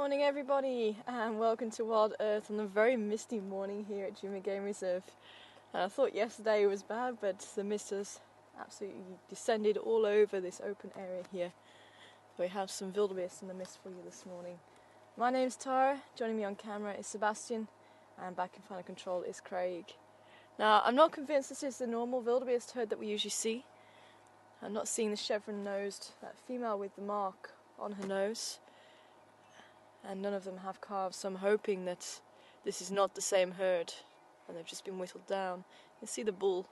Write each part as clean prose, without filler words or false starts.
morning everybody and welcome to Wild Earth on a very misty morning here at Jumeirah Game Reserve. And I thought yesterday was bad, but the mist has absolutely descended all over this open area here. We have some wildebeest in the mist for you this morning. My name's Tara, joining me on camera is Sebastian, and back in final control is Craig. Now I'm not convinced this is the normal wildebeest herd that we usually see. I'm not seeing the chevron-nosed, that female with the mark on her nose. And none of them have calves, so I'm hoping that this is not the same herd and they've just been whittled down. You see the bull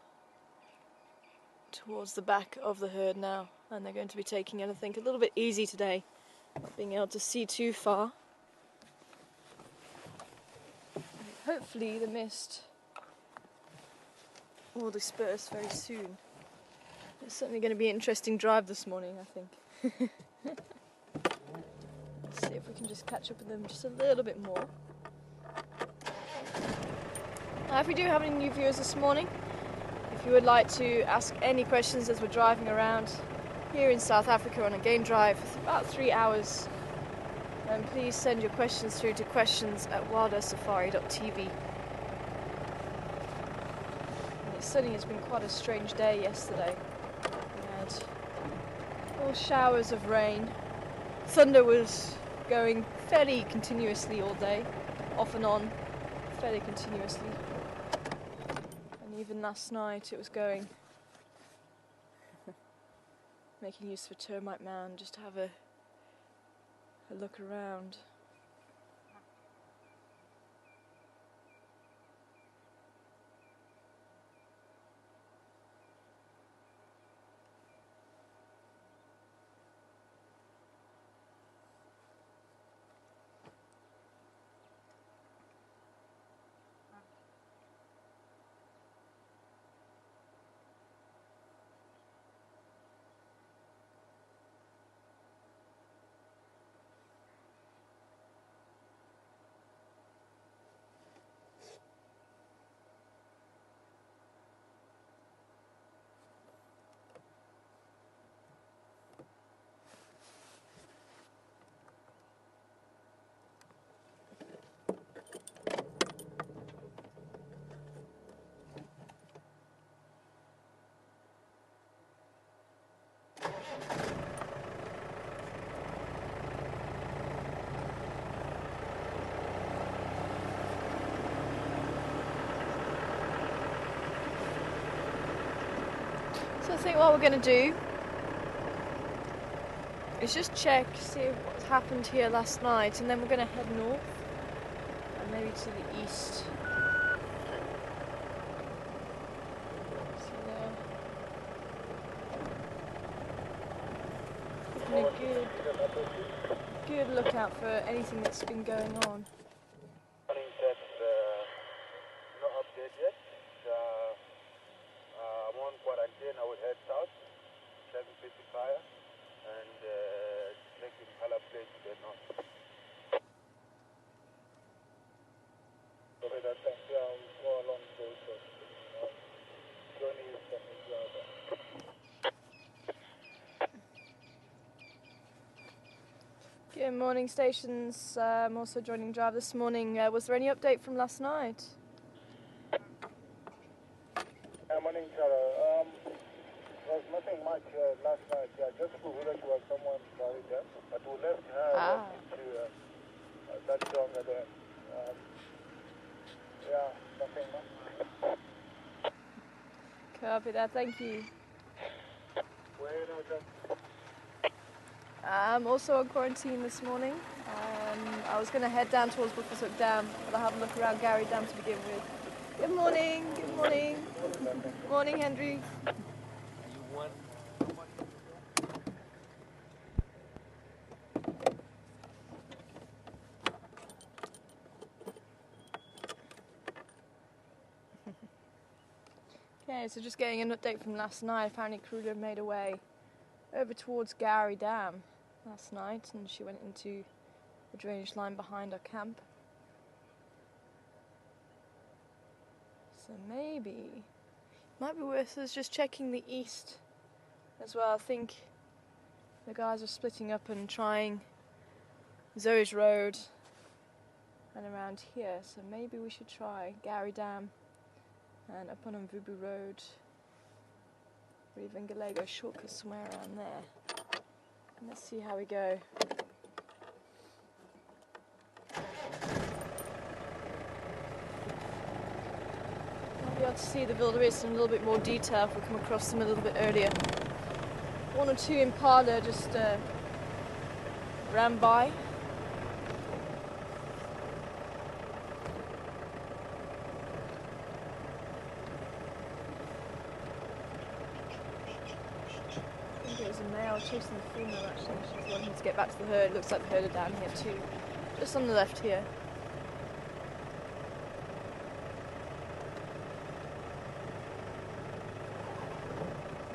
towards the back of the herd now, and they're going to be taking it, I think, a little bit easy today, not being able to see too far. Hopefully the mist will disperse very soon. It's certainly going to be an interesting drive this morning, I think. Let's see if we can just catch up with them just a little bit more. Now, if we do have any new viewers this morning, if you would like to ask any questions as we're driving around here in South Africa on a game drive for about 3 hours, then please send your questions through to questions@wildearthsafari.tv. It certainly has been quite a strange day yesterday. We had all showers of rain. Thunder was going fairly continuously all day, off and on, fairly continuously. And even last night it was going. Making use of a termite mound just to have a look around. So I think what we're going to do is just check, see what's happened here last night, and then we're going to head north and maybe to the east. See there. Keeping a good lookout for anything that's been going on. No update yet. I'm on quarantine. I would head south, 755, and take Impala Place to the north. Okay, that's it. Yeah, we'll go along those roads. Journey is Good morning, stations. I'm also joining drive this morning. Was there any update from last night? Morning, Tara. There was nothing much last night. Yeah, just for village was someone carried them, but we left her into that longer there. Yeah, nothing much. Copy that, thank you. Where you know, I'm also on quarantine this morning. I was going to head down towards Buffelshoek Dam, but I'll have a look around Gowrie Dam to begin with. Good morning, good morning. Good morning, Henry. Okay, so just getting an update from last night. Apparently Kruger made her way over towards Gowrie Dam last night, and she went into the drainage line behind our camp. So maybe might be worth us just checking the east as well. I think the guys are splitting up and trying Zoe's Road and around here, so maybe we should try Gowrie Dam and up on Mvubu Road or even Gallego shortcut somewhere around there. And let's see how we go. Might be able to see the wildebeest in a little bit more detail if we come across them a little bit earlier. One or two impala just ran by. I think it was a male chasing the female actually. She's wanting to get back to the herd. Looks like the herd are down here too. Just on the left here.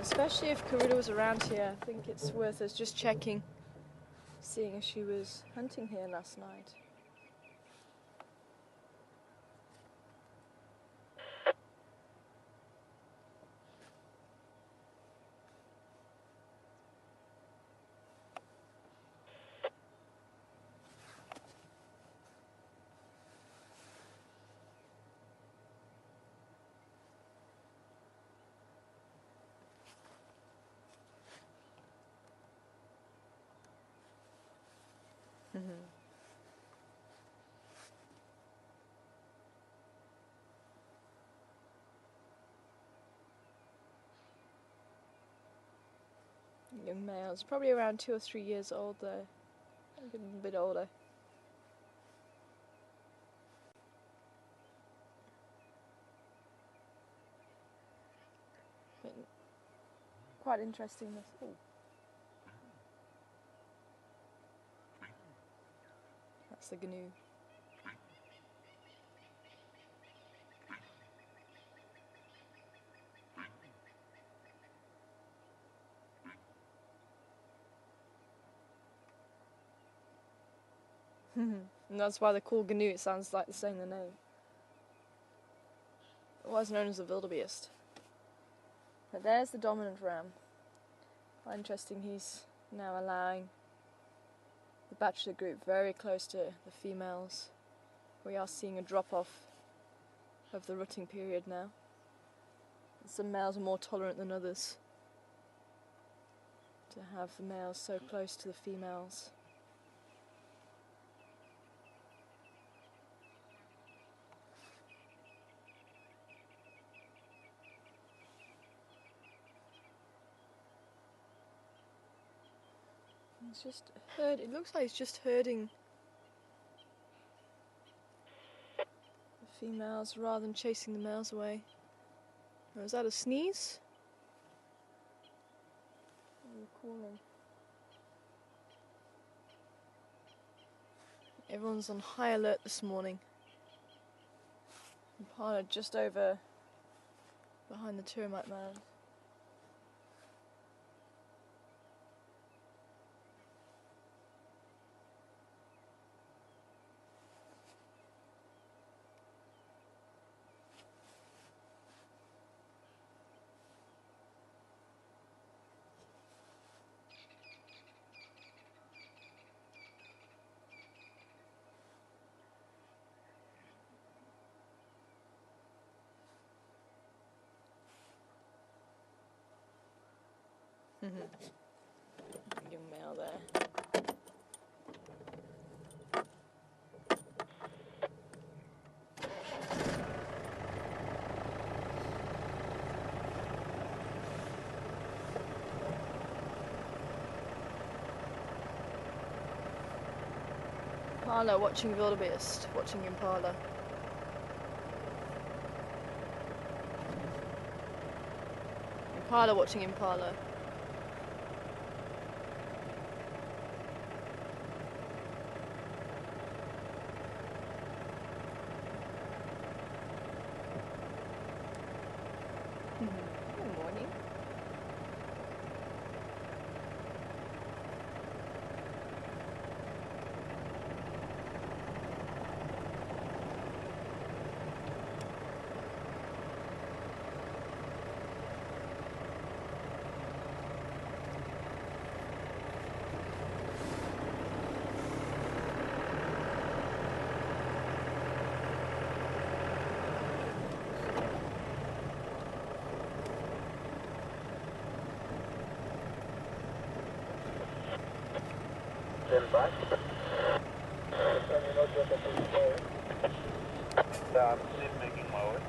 Especially if Karula was around here, I think it's worth us just checking, seeing if she was hunting here last night. Young males, probably around 2 or 3 years old though, maybe a little bit older. But quite interesting. Ooh. That's the gnu. And that's why they call gnu, it sounds like they're saying the name. Otherwise known as a wildebeest. But there's the dominant ram. Quite interesting, he's now allowing the bachelor group very close to the females. We are seeing a drop off of the rutting period now. Some males are more tolerant than others to have the males so close to the females. It's just it looks like he's just herding the females rather than chasing the males away. Or is that a sneeze? What are you calling? Everyone's on high alert this morning. Impala just over behind the termite mound. Young male there. Impala watching wildebeest, watching impala. Impala watching impala. Good morning. Stand by. Can you not get the police way? Yeah, I'm still making my way.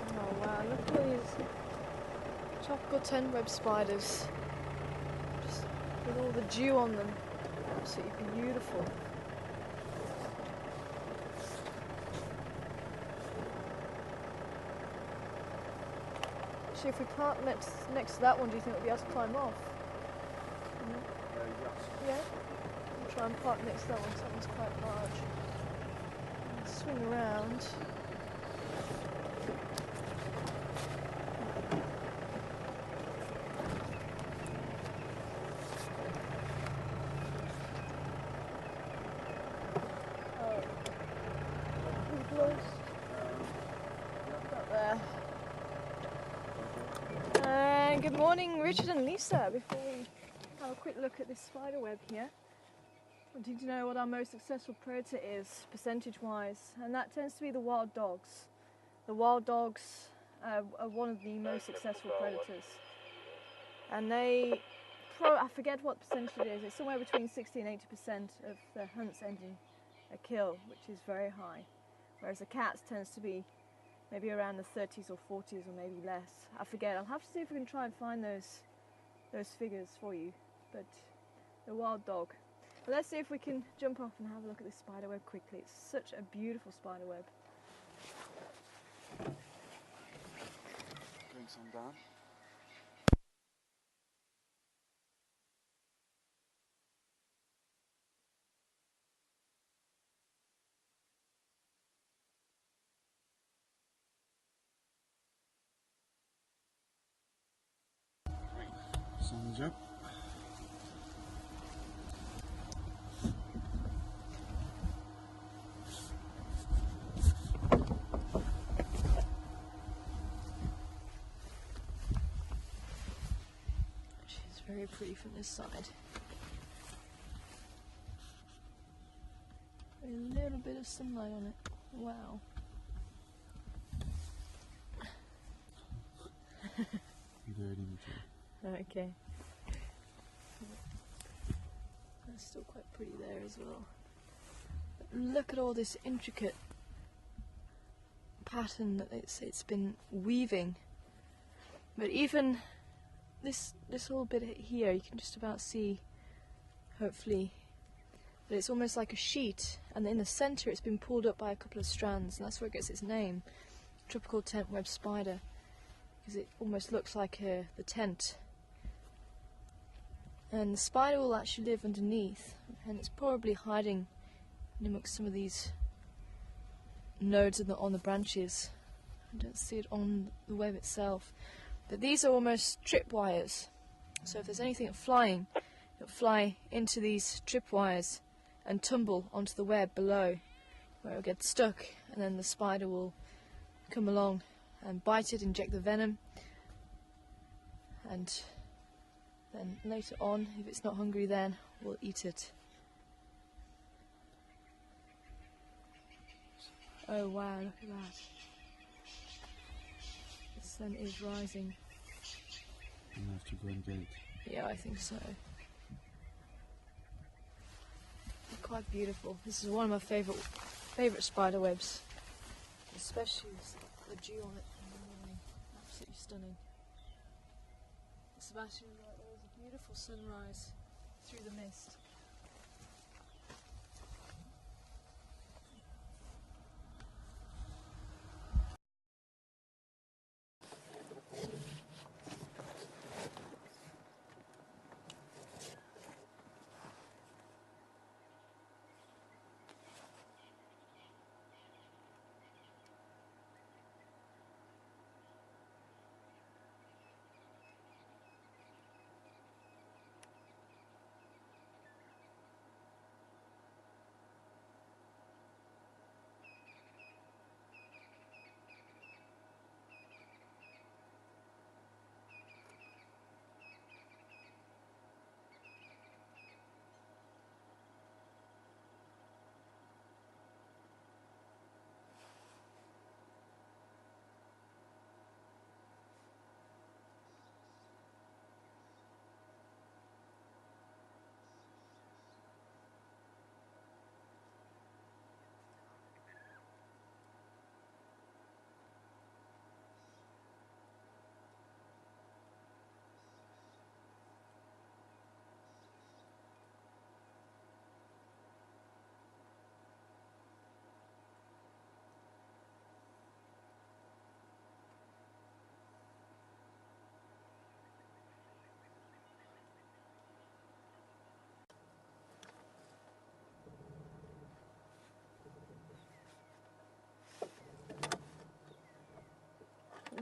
Oh wow, look at all these tropical tent web spiders. Just with all the dew on them. Absolutely beautiful. Actually, if we park next to that one, do you think we'll be able to climb off? Yeah? We'll try and park next to that one, 'cause that one's quite large. And swing around. And good morning, Richard and Lisa. Before we have a quick look at this spider web here, I wanted to know what our most successful predator is, percentage-wise, and that tends to be the wild dogs. The wild dogs are one of the most successful predators, and I forget what percentage it is. It's somewhere between 60 and 80% of the hunts ending a kill, which is very high. Whereas the cats tends to be maybe around the 30s or 40s or maybe less. I forget. I'll have to see if we can try and find those figures for you. But the wild dog. But let's see if we can jump off and have a look at this spider web quickly. It's such a beautiful spider web. Bring some down. Sun's up. She's very pretty from this side. A little bit of sunlight on it. Wow. Good imagery. Okay. That's still quite pretty there as well. But look at all this intricate pattern that it's been weaving. But even this little bit here, you can just about see, hopefully, that it's almost like a sheet, and in the centre it's been pulled up by a couple of strands, and that's where it gets its name, tropical tent web spider, because it almost looks like the tent. And the spider will actually live underneath, and it's probably hiding in amongst some of these nodes on the branches. I don't see it on the web itself, but these are almost tripwires. So if there's anything flying, it'll fly into these tripwires and tumble onto the web below, where it'll get stuck, and then the spider will come along and bite it, inject the venom, and then later on, if it's not hungry then, we'll eat it. Oh wow, look at that. The sun is rising. You have to go and get it. Yeah, I think so. They're quite beautiful. This is one of my favourite spider webs, especially with the dew on it in the morning. Absolutely stunning. Sebastian, there was a beautiful sunrise through the mist.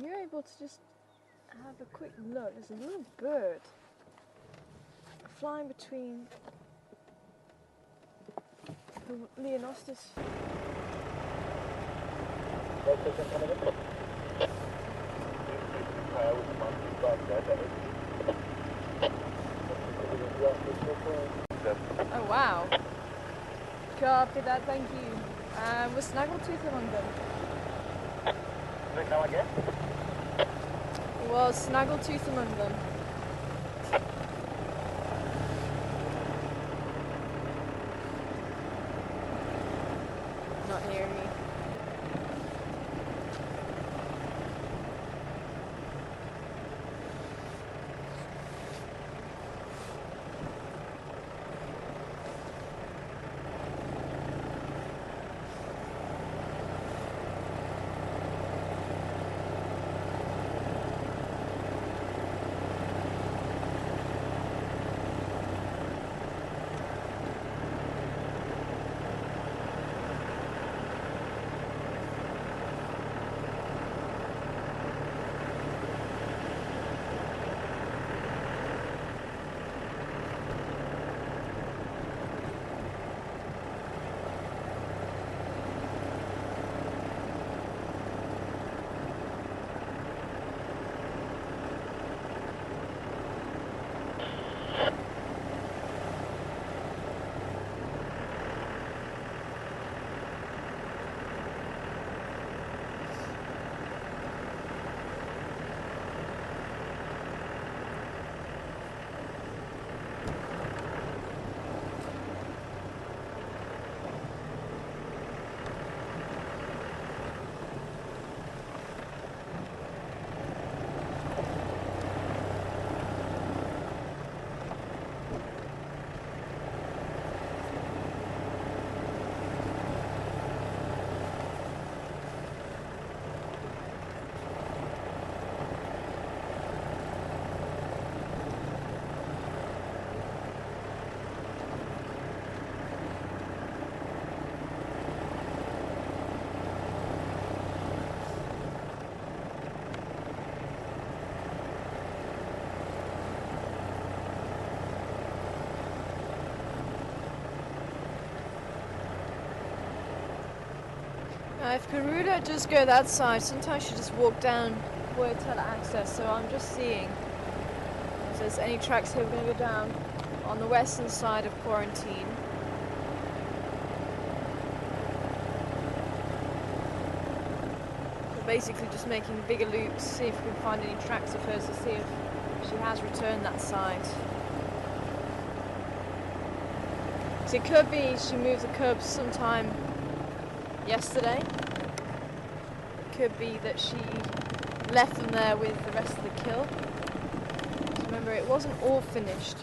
you're able to just have a quick look, there's a little bird flying between the Leonostis. Oh wow. Copy that, thank you. Was Snaggletooth among them? Now again? Was Snaggletooth among them? Not hearing me. If Garuda just go that side, sometimes she just walk down where it's had access, so I'm just seeing if there's any tracks here. We're going to go down on the western side of Quarantine. So basically just making bigger loops, see if we can find any tracks of hers to see if she has returned that side. So it could be she moved the cubs sometime yesterday. It could be that she left them there with the rest of the kill. So remember, it wasn't all finished.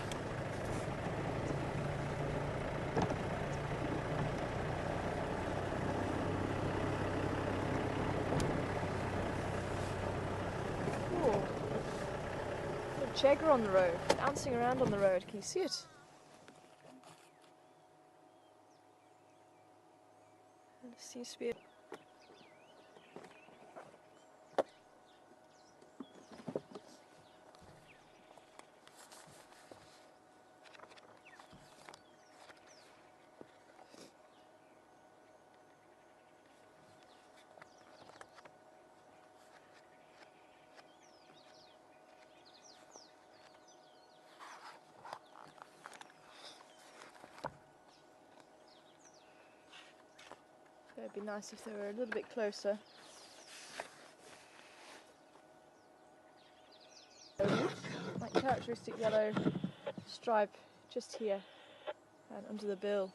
Ooh. A Checker on the road, dancing around on the road. Can you see it? Seems to be it'd be nice if they were a little bit closer. Like characteristic yellow stripe just here and under the bill.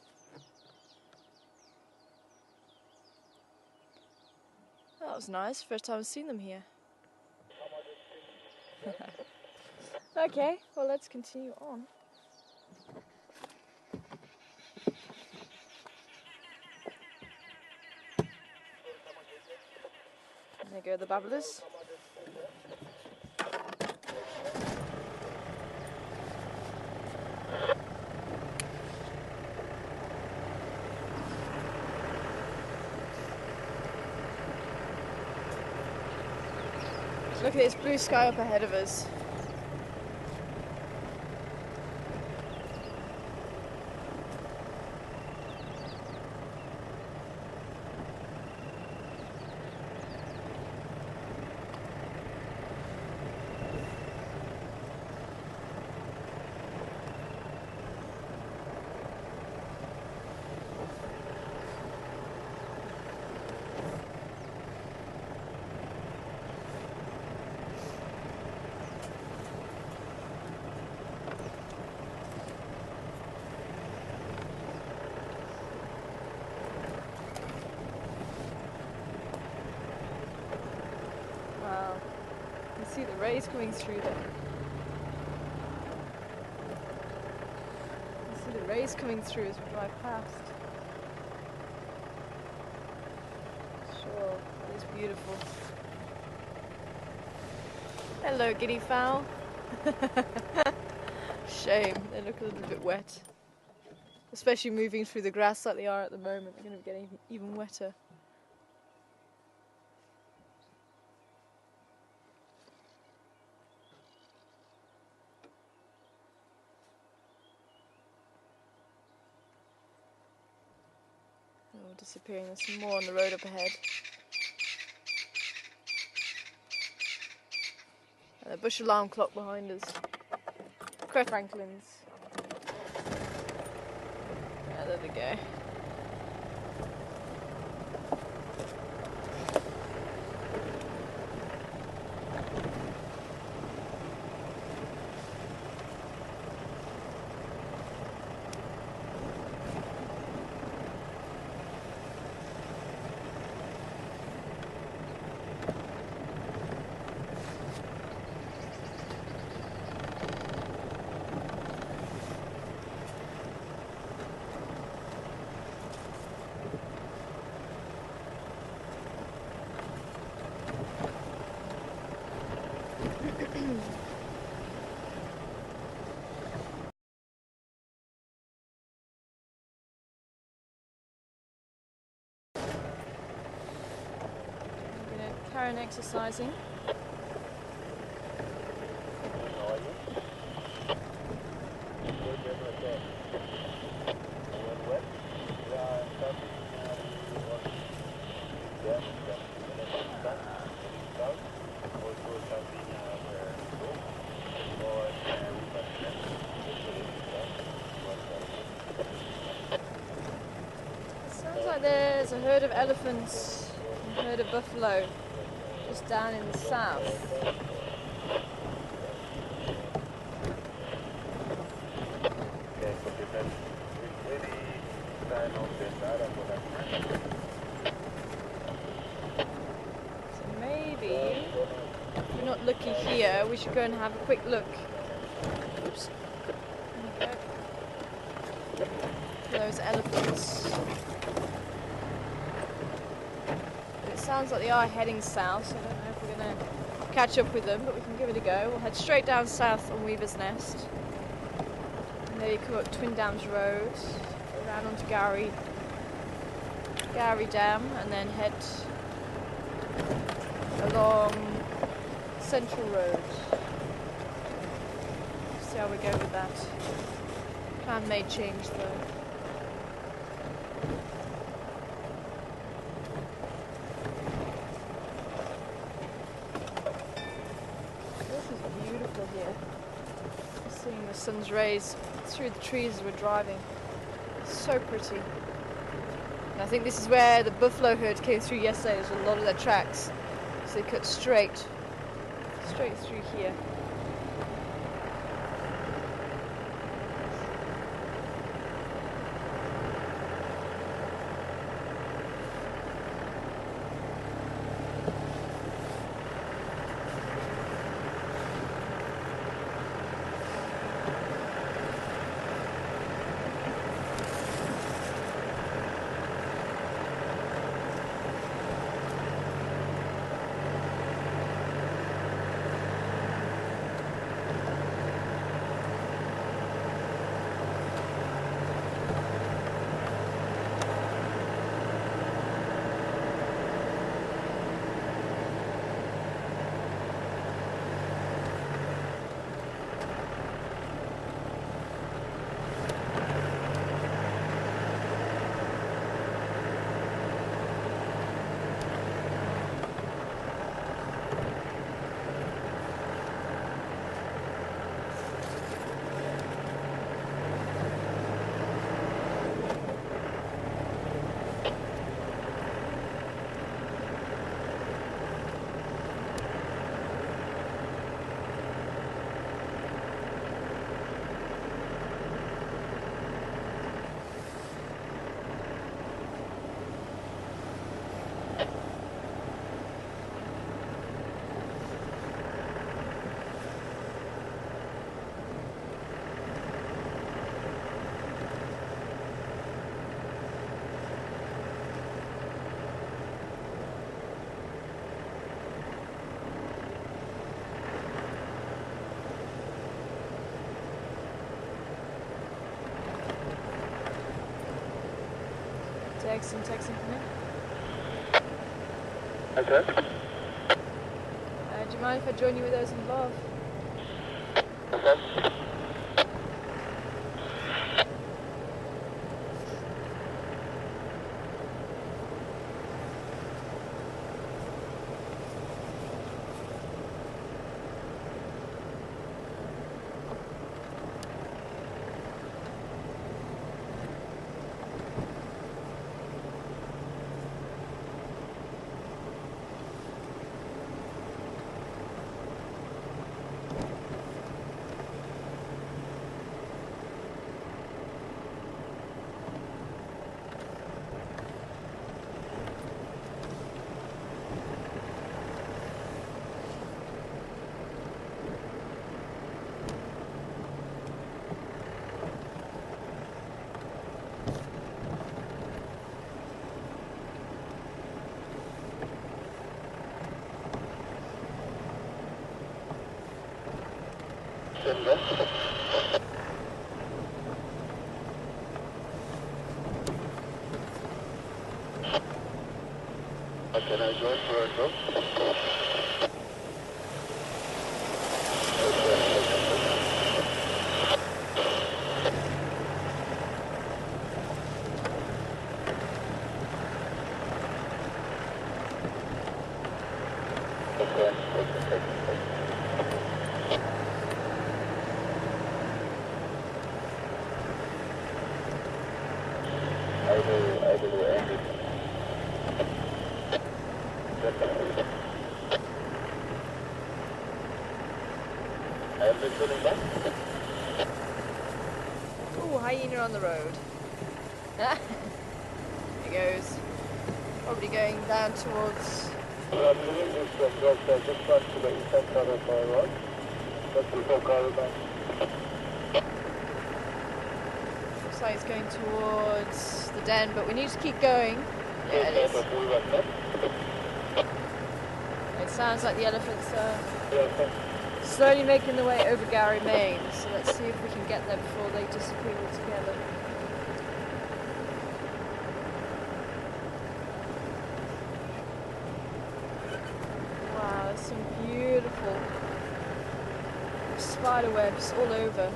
That was nice, first time I've seen them here. Okay, well let's continue on. There go the babblers. Look at this blue sky up ahead of us. Wow, you can see the rays coming through there. You see the rays coming through as we drive past. Sure, it is beautiful. Hello, guinea fowl. Shame, they look a little bit wet. Especially moving through the grass like they are at the moment, they're going to be getting even wetter. Oh, disappearing, there's some more on the road up ahead. And a bush alarm clock behind us. Crest Franklin's. Yeah, there they go. I'm going to carry on exercising. How are you? Good, okay. Well, wet? Yeah, starting also starting It sounds like there's a herd of elephants and a herd of buffalo just down in the south. So maybe, if we're not lucky here, we should go and have a quick look. Oops. There we go. For those elephants. But it sounds like they are heading south, so I don't know if we're going to catch up with them, but we can give it a go. We'll head straight down south on Weaver's Nest. And there you come up Twin Dams Road, around onto Gowrie Dam, and then head along Central Road. See how we go with that. Plan may change though. This is beautiful here. Seeing the sun's rays through the trees as we're driving. It's so pretty. And I think this is where the buffalo herd came through yesterday. There's a lot of their tracks. So they cut straight through here. Texting for me. Okay. Do you mind if I join you with those in love? Okay. Can I join for a job? I will end it. I am returning back. Ooh, hyena on the road. There he goes. Probably going down towards... I'm doing this from just to the eastern side of my road. Just before Caravan. Looks like it's going towards the den, but we need to keep going. Yeah, it is. It sounds like the elephants are slowly making their way over Gary Main, so let's see if we can get there before they disappear altogether. Wow, there's some beautiful spider webs all over.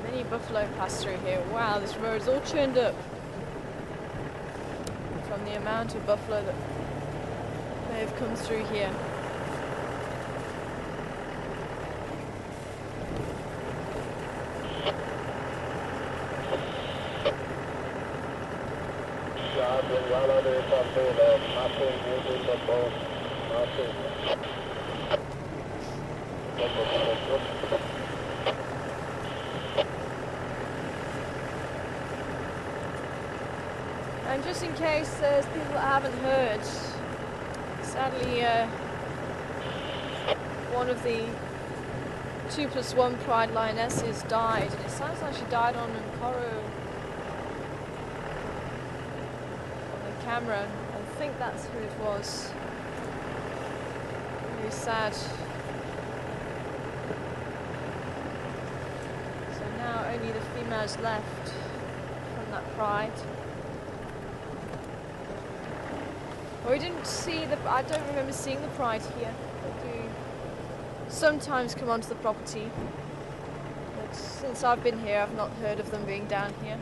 Many buffalo pass through here. Wow, this road is all churned up from the amount of buffalo that may have come through here. And just in case there's people that haven't heard, sadly one of the 2+1 Pride Lionesses died, and it sounds like she died on Nkoro on the camera. I think that's who it was. Really sad. So now only the females left from that pride. Well, we didn't see the... I don't remember seeing the pride here. They do sometimes come onto the property, but since I've been here I've not heard of them being down here.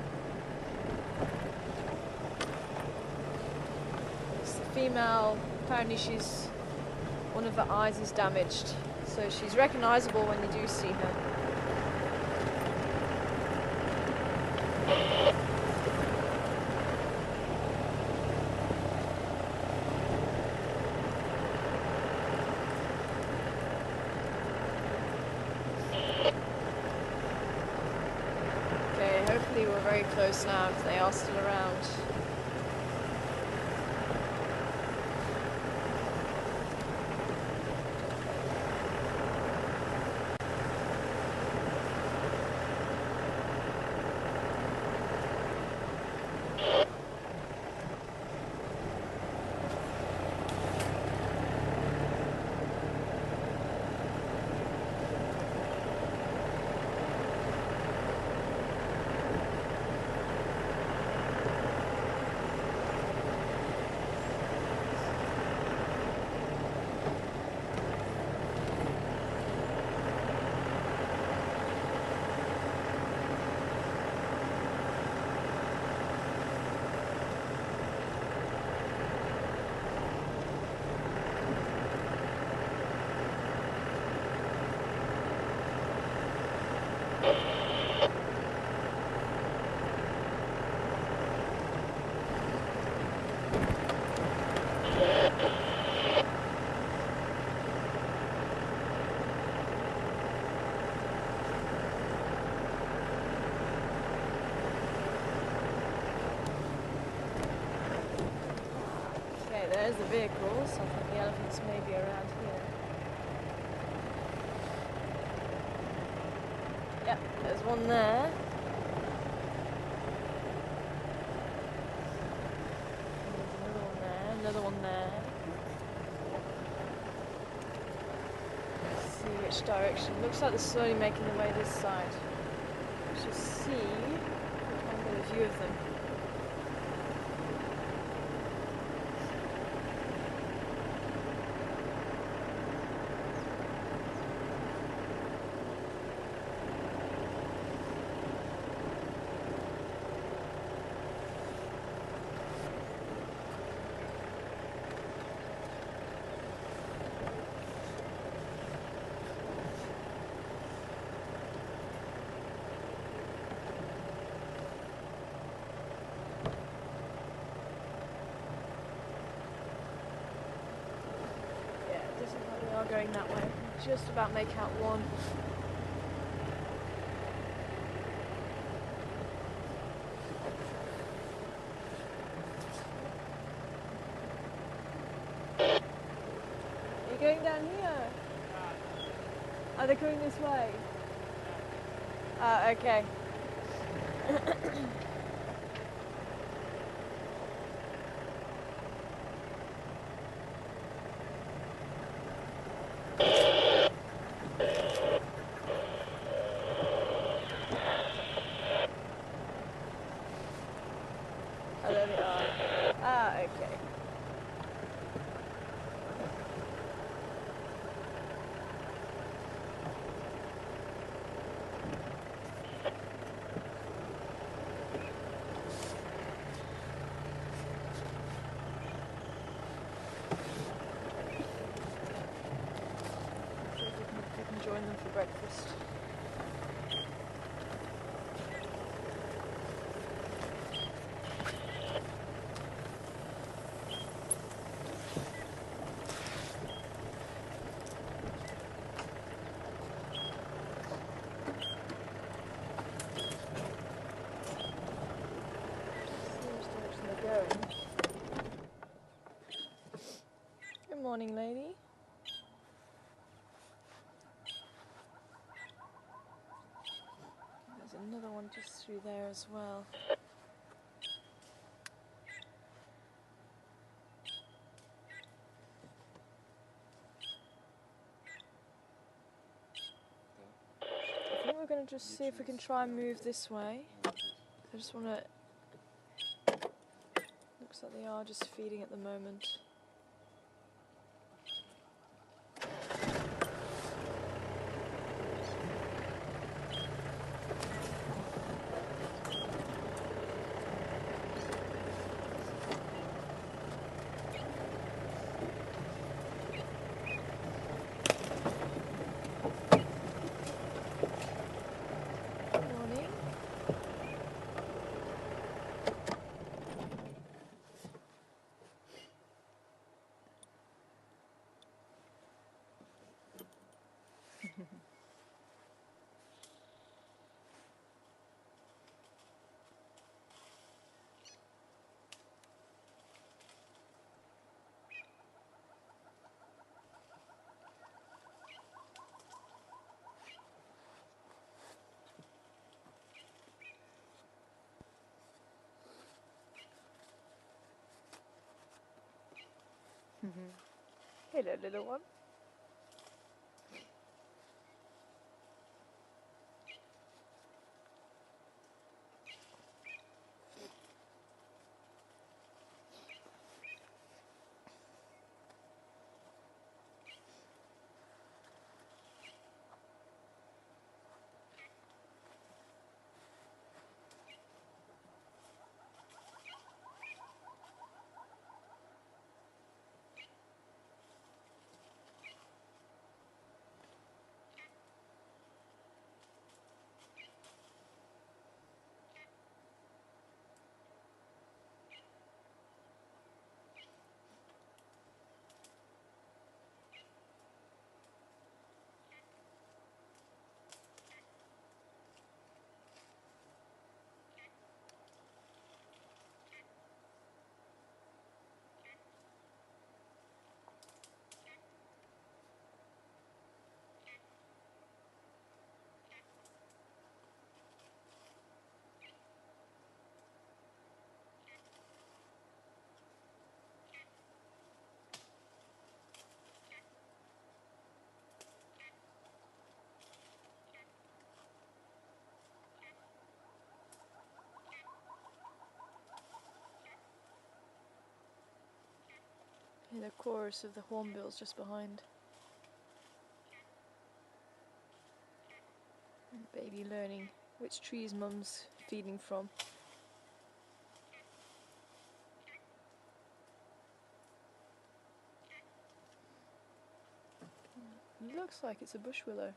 It's the female, apparently she's... one of her eyes is damaged, so she's recognisable when you do see her. We're very close now if they are still around. the vehicles. I think the elephants may be around here. Yep, there's one there. There's another one there. Let's see which direction. Looks like they're slowly making their way this side. Let's just see if we can get a view of them. Going that way. Just about make out one. Are you going down here? Are they going this way? Okay. Oh, there they are. Okay. See if we can join them for breakfast. Good morning, lady. There's another one just through there as well. I think we're going to just see if we can try and move this way. I just want to... Looks like they are just feeding at the moment. Hello, little one. In the chorus of the hornbills just behind. And baby learning which trees mum's feeding from. It looks like it's a bush willow.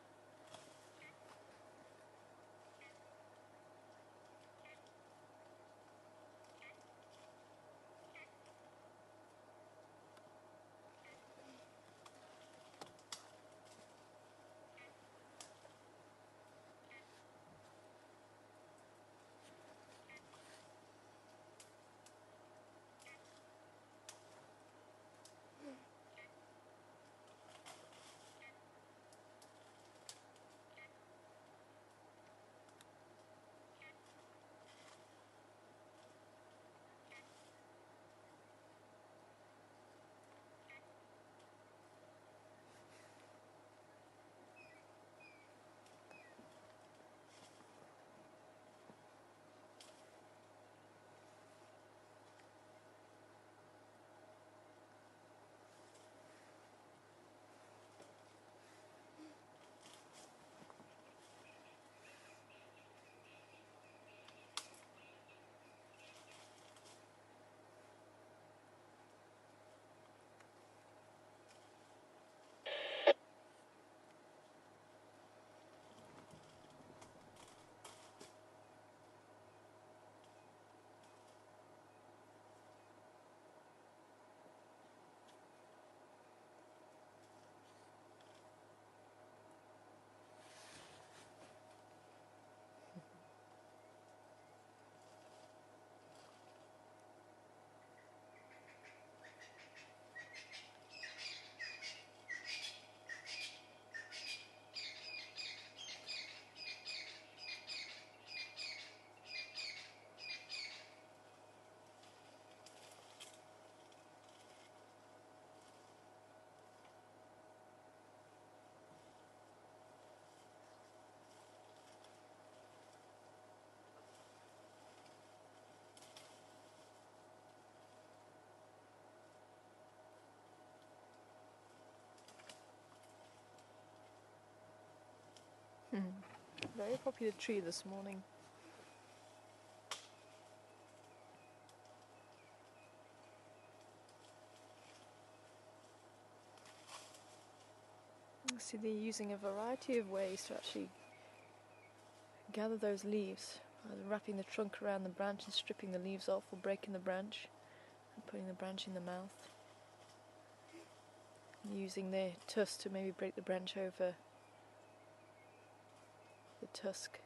Very popular tree this morning. See, they're using a variety of ways to actually gather those leaves. Either wrapping the trunk around the branch and stripping the leaves off, or breaking the branch and putting the branch in the mouth. And using their tusk to maybe break the branch over the tusk.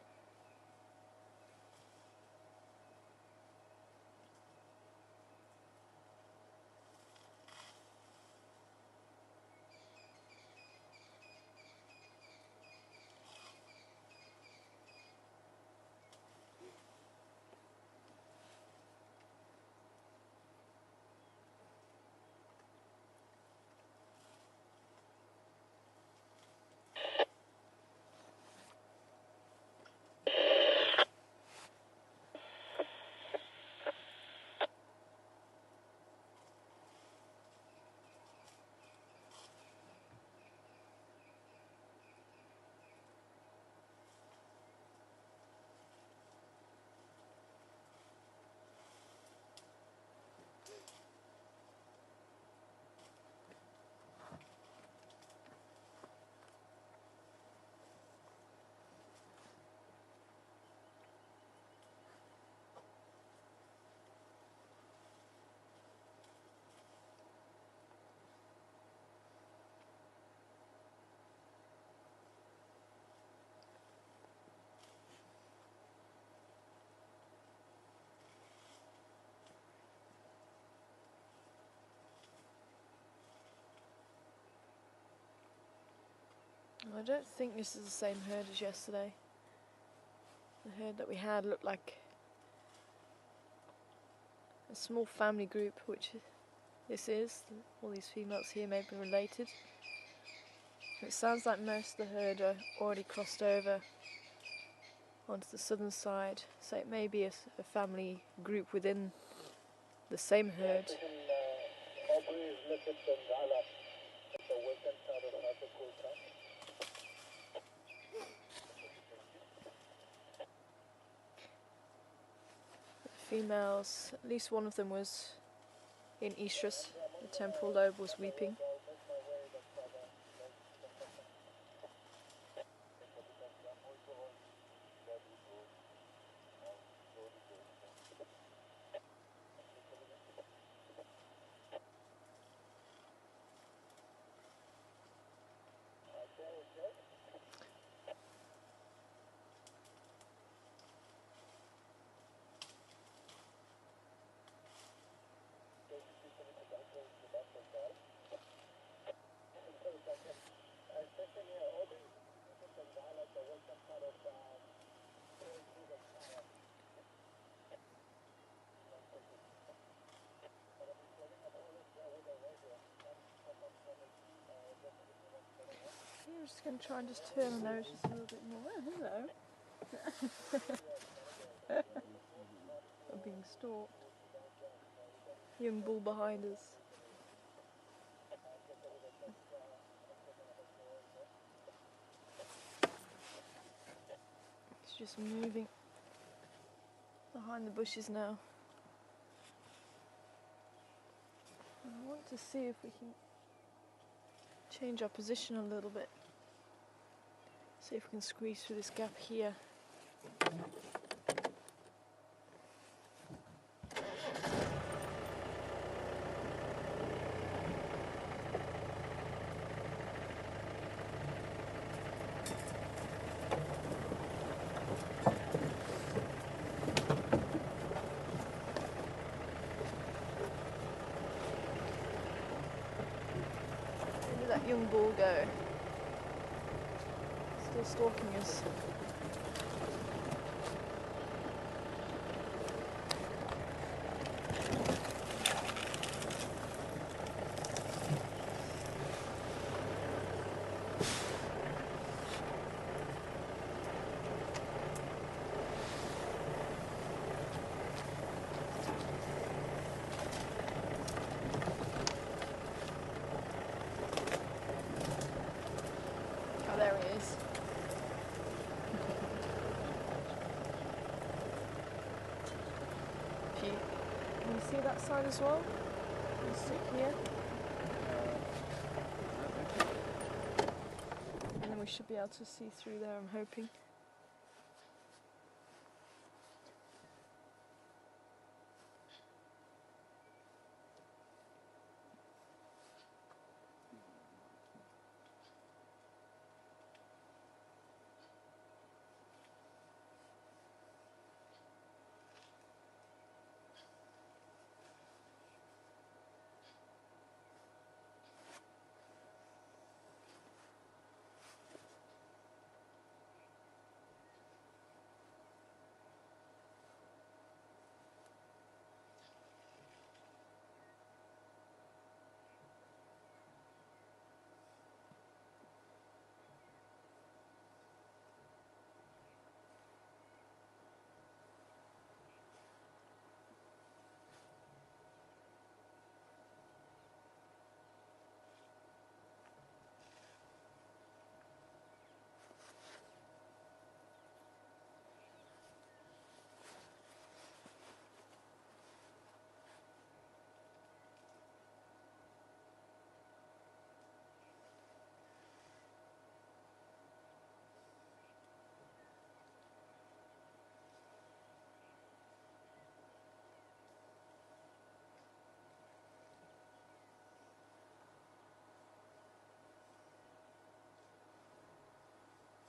I don't think this is the same herd as yesterday. The herd that we had looked like a small family group, which this is. All these females here may be related. It sounds like most of the herd are already crossed over onto the southern side, so it may be a family group within the same herd. Operation Females, at least one of them was in estrus. The temporal lobe was weeping. I'm just going to try and just turn the nose just a little bit more. Oh, hello. I'm being stalked. Young bull behind us. It's just moving behind the bushes now. I want to see if we can change our position a little bit. See if we can squeeze through this gap here. Where did that young bull go? Still stalking us. Oh, there he is. Can you see that side as well? Can you see here? And then we should be able to see through there, I'm hoping.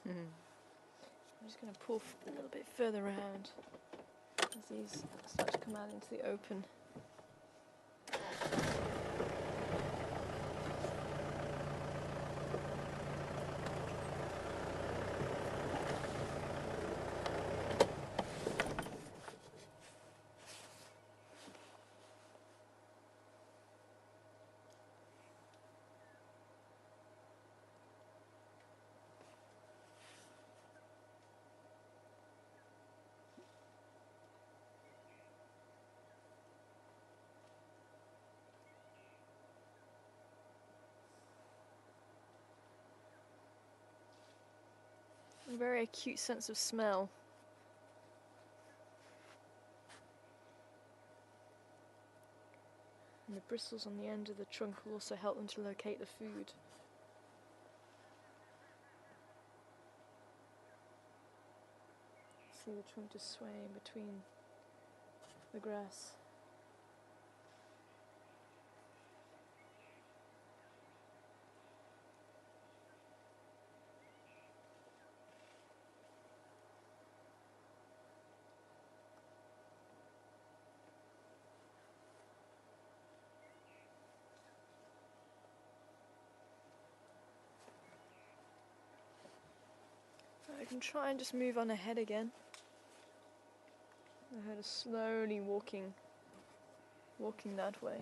I'm just going to pull a little bit further around as these start to come out into the open. A very acute sense of smell. And the bristles on the end of the trunk will also help them to locate the food. See the trunk just swaying between the grass. I can try and just move on ahead again. I heard her slowly walking that way.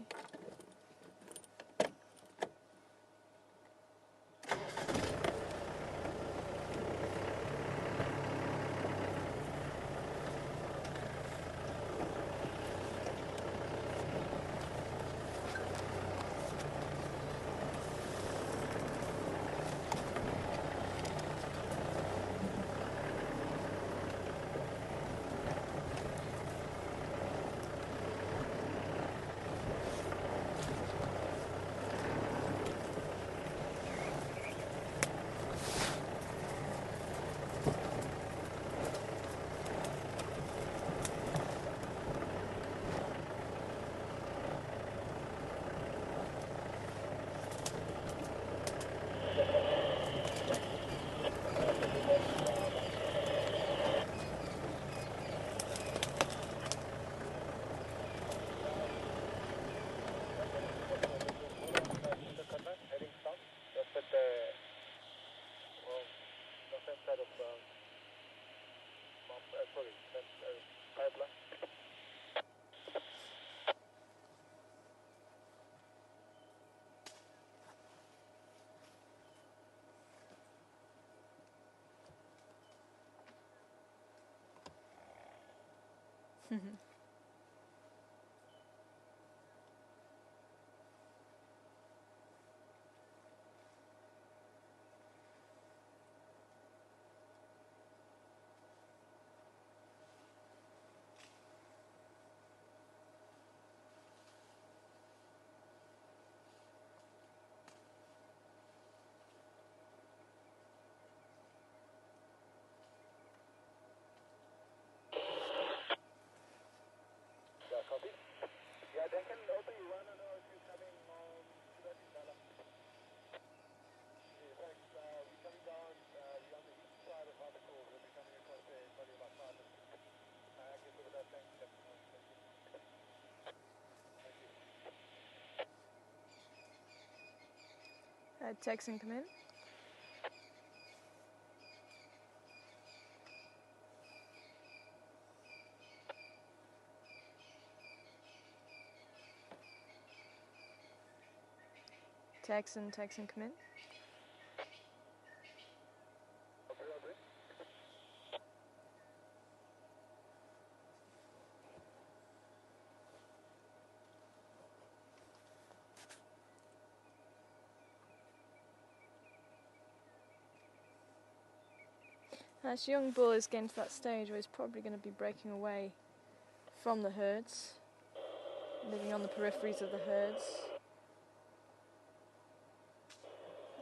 Texan, come in. Texan, come in. This young bull is getting to that stage where he's probably going to be breaking away from the herds, living on the peripheries of the herds,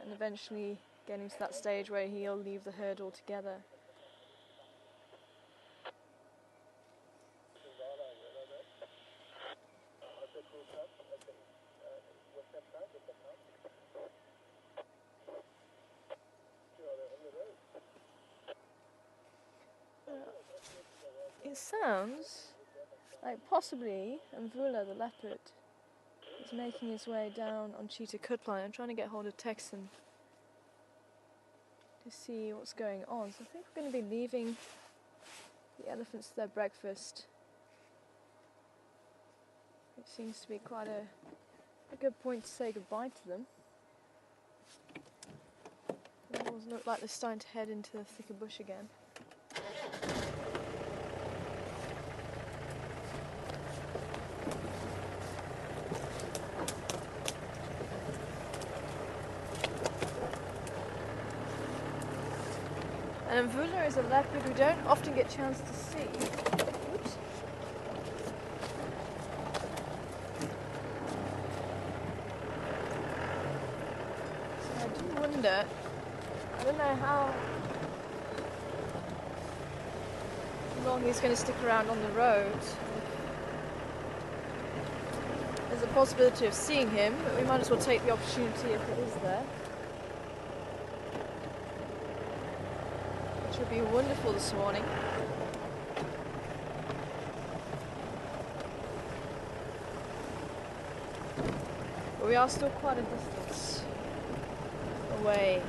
and eventually getting to that stage where he'll leave the herd altogether. It sounds like possibly Mvula the leopard is making his way down on Cheetah Cutline. I'm trying to get hold of Texan to see what's going on. So I think we're going to be leaving the elephants to their breakfast. It seems to be quite a good point to say goodbye to them. It doesn't look like they're starting to head into the thicker bush again. And Mvula is a leopard we don't often get a chance to see. Oops. So I do wonder, I don't know how long he's going to stick around on the road. There's a possibility of seeing him, but we might as well take the opportunity if it is there. Which would be wonderful this morning. But we are still quite a distance away.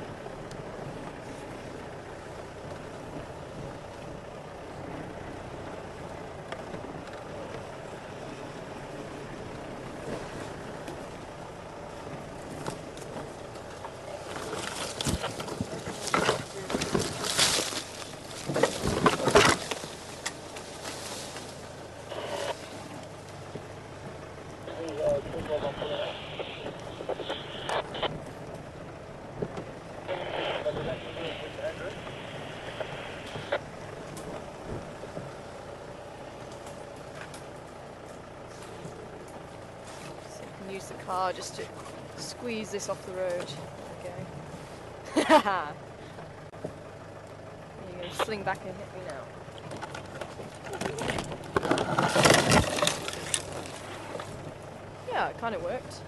Use the car just to squeeze this off the road. There we go. You're going to sling back and hit me now. Yeah, it kind of worked.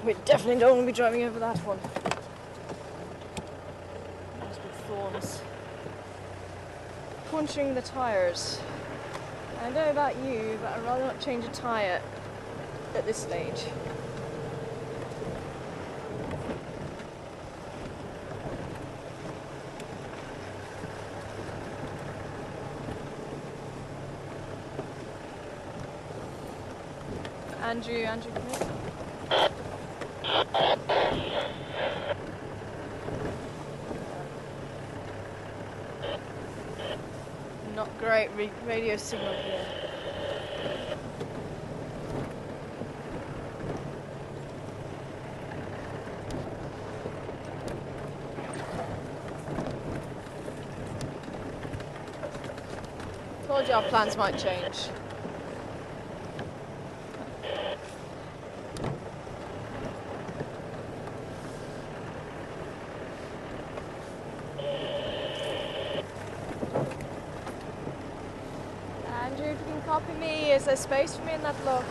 We definitely don't want to be driving over that one. Those big thorns. Puncturing the tyres. I don't know about you, but I'd rather not change a tyre at this stage. Andrew, come here. Not great radio signal here. Told you our plans might change. Andrew, if you can copy me, is there space for me in that log?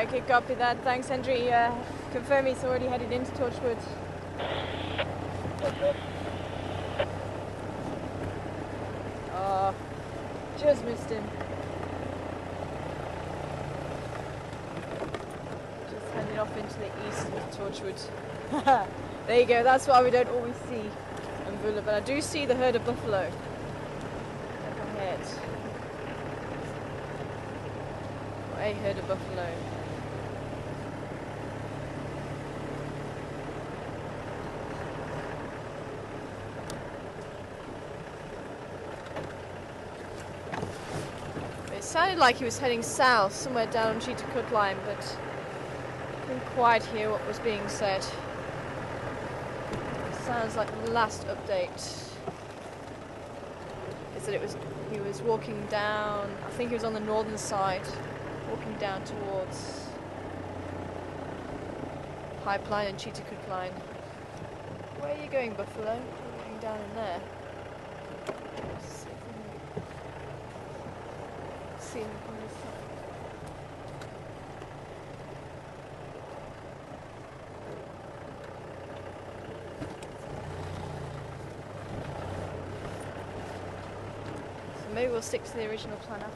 Okay, copy that. Thanks, Henry. Confirm he's already headed into Torchwood. Oh, just missed him. Just headed off into the east with Torchwood. There you go. That's why we don't always see Mvula, but I do see the herd of buffalo up ahead. Or a herd of buffalo. It sounded like he was heading south, somewhere down Cheetah Line, but I couldn't quite hear what was being said. It sounds like the last update is that he was walking down, I think he was on the northern side, walking down towards Pipeline and Cheetah Line. Where are you going, Buffalo? You're going down in there. See him on this side. So maybe we'll stick to the original plan after all.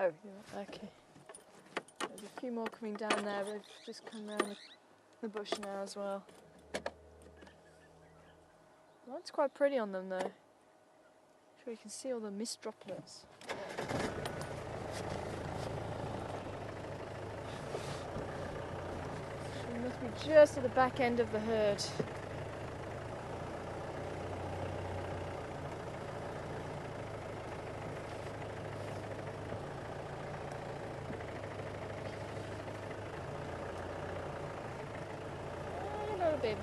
Oh, yeah, okay. There's a few more coming down there, but they've just come around the bush now as well. Well, it's quite pretty on them though. Sure you can see all the mist droplets. We must be just at the back end of the herd. Hello, baby.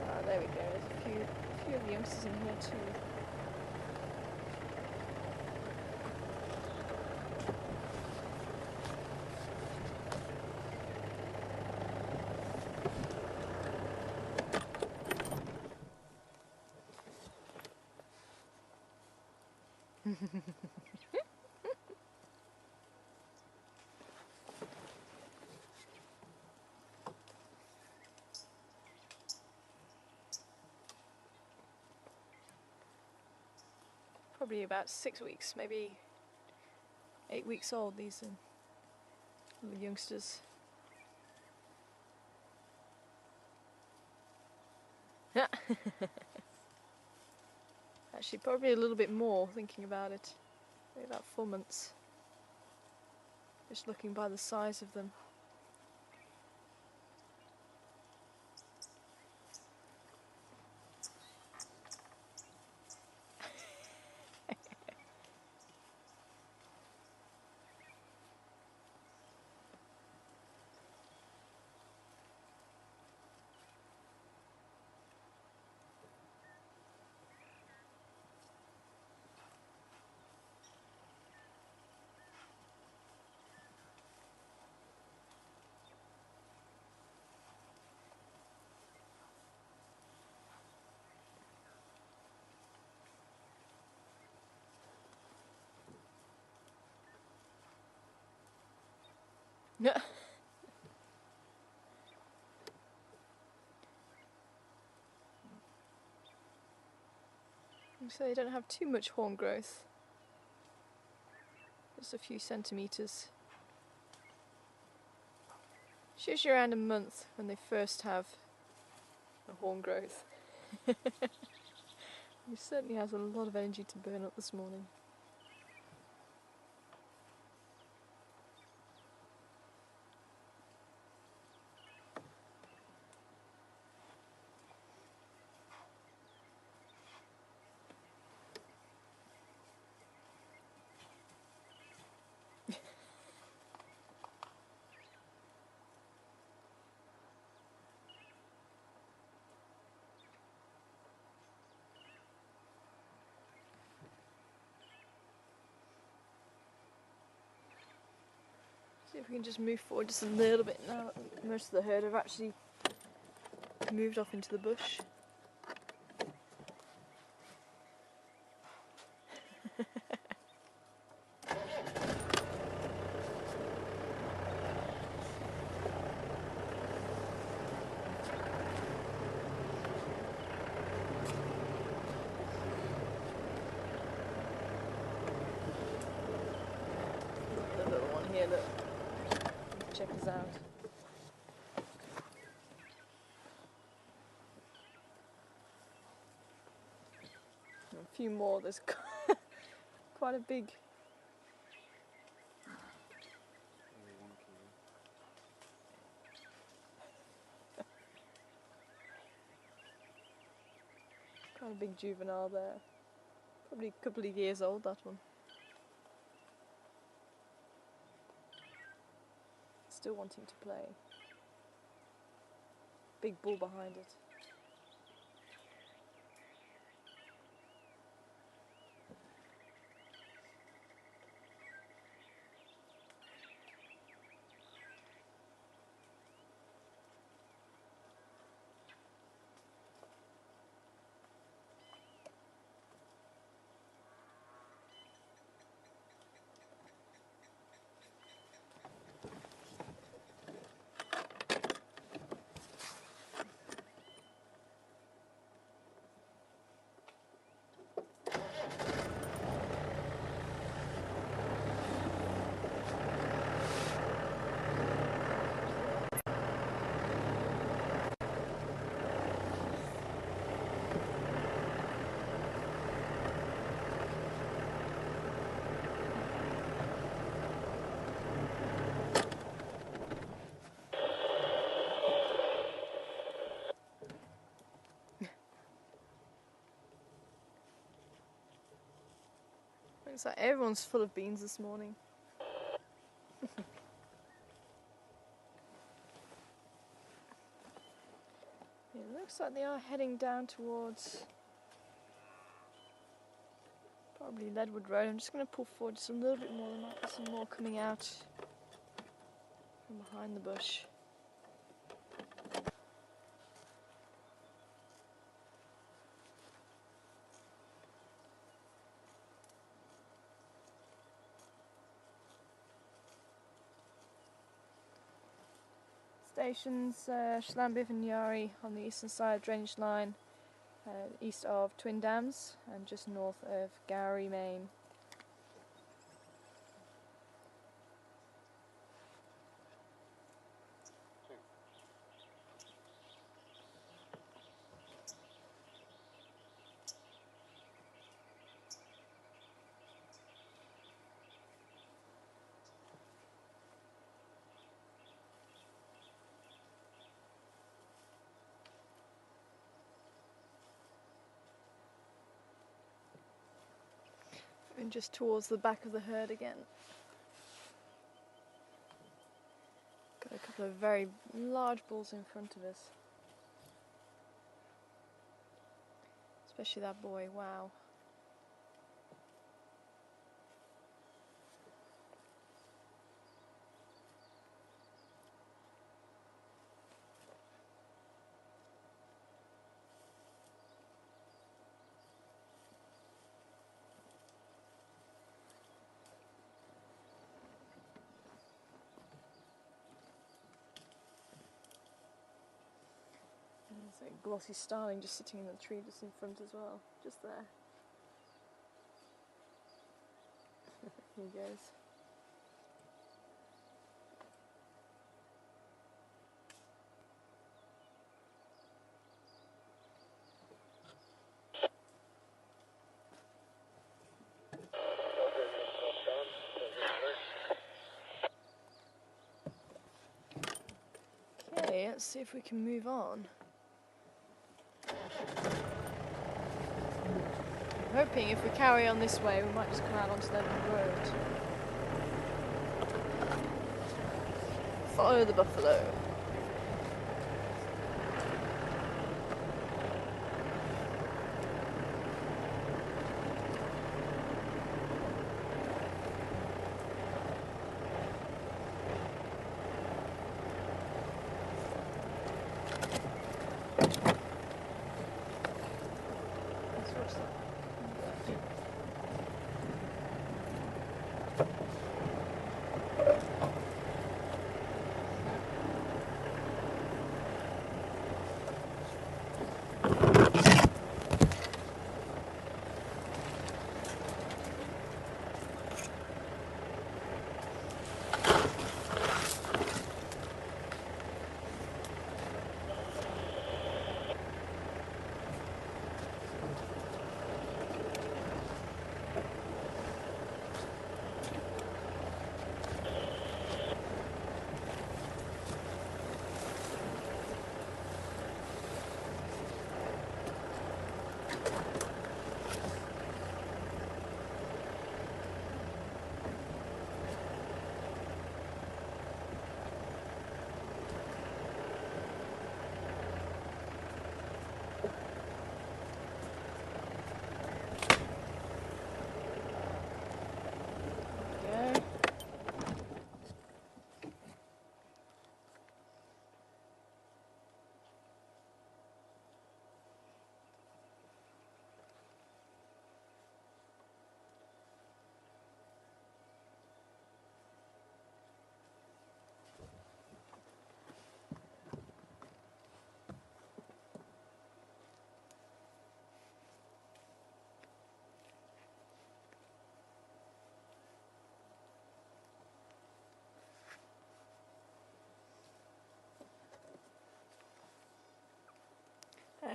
Oh, there we go. There's a few of the youngsters in here too. Probably about 6 weeks, maybe 8 weeks old, these little youngsters. Actually, probably a little bit more, thinking about it. Maybe about 4 months. Just looking by the size of them. So they don't have too much horn growth. Just a few centimetres. It's usually around a month when they first have the horn growth. He certainly has a lot of energy to burn up this morning. See if we can just move forward just a little bit now. Most of the herd have actually moved off into the bush. The little one here, look. Check us out. And a few more. There's quite a big. Quite a big juvenile there. Probably a couple of years old, that one. Still wanting to play. Big bull behind it. Looks like everyone's full of beans this morning. It looks like they are heading down towards probably Leadwood Road. I'm just going to pull forward just a little bit more. There might be some more coming out from behind the bush. Stations Llanbihn and Yari on the eastern side drainage line, east of Twin Dams and just north of Gowrie, Maine. And just towards the back of the herd again. Got a couple of very large bulls in front of us. Especially that boy, wow. There's a glossy starling just sitting in the tree just in front as well, just there. Here he goes. Okay, let's see if we can move on. I'm hoping if we carry on this way we might just come out onto the road. Follow the buffalo.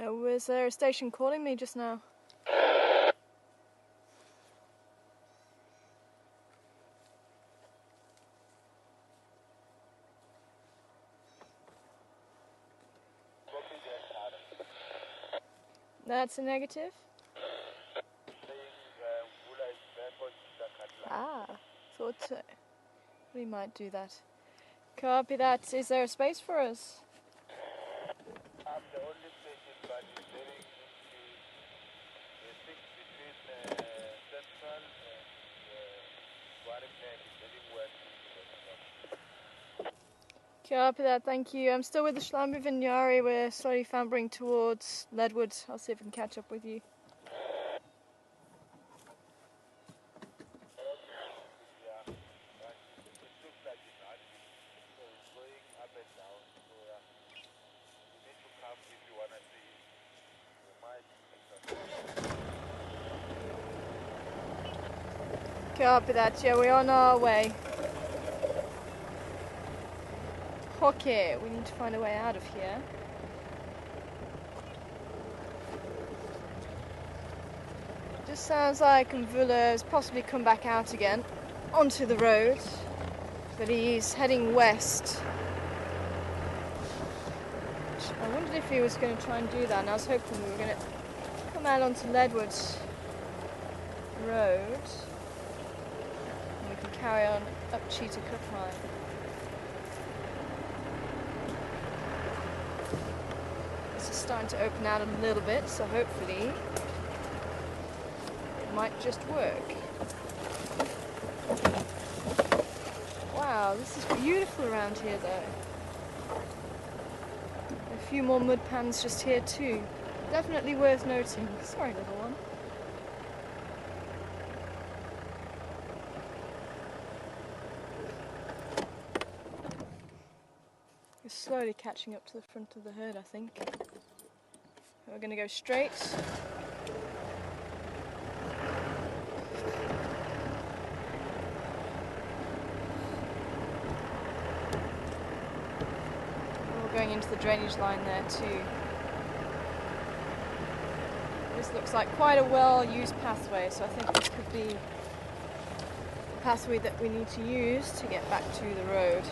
Was there a station calling me just now? That's a negative. Saying Wula is bad for thought so. We might do that. Copy that. Is there a space for us? The only station that is very easy to the between Central and Warrington is heading west. Copy that, thank you. I'm still with the Schlamby Vignari. We're slowly fambering towards Leadwood. I'll see if I can catch up with you. Copy that, yeah, we're on our way. Okay, we need to find a way out of here. Just sounds like Mvula has possibly come back out again onto the road, but he's heading west. I wondered if he was going to try and do that, and I was hoping we were going to come out onto Leadwood Road. We can carry on up Cheetah Cut Line. This is starting to open out a little bit, so hopefully it might just work. Wow, this is beautiful around here though. A few more mud pans just here too. Definitely worth noting. Sorry, little one. We're slowly catching up to the front of the herd, I think. We're going to go straight. We're going into the drainage line there too. This looks like quite a well-used pathway, so I think this could be the pathway that we need to use to get back to the road.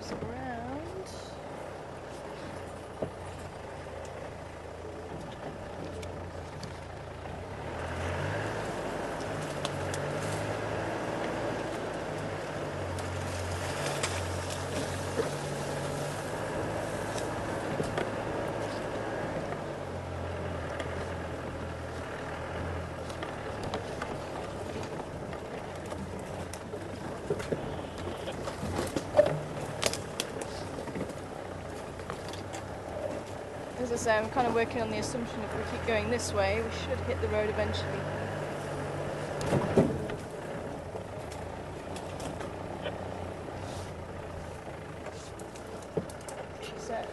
Around. As I say, I'm kind of working on the assumption if we keep going this way, we should hit the road eventually. She says.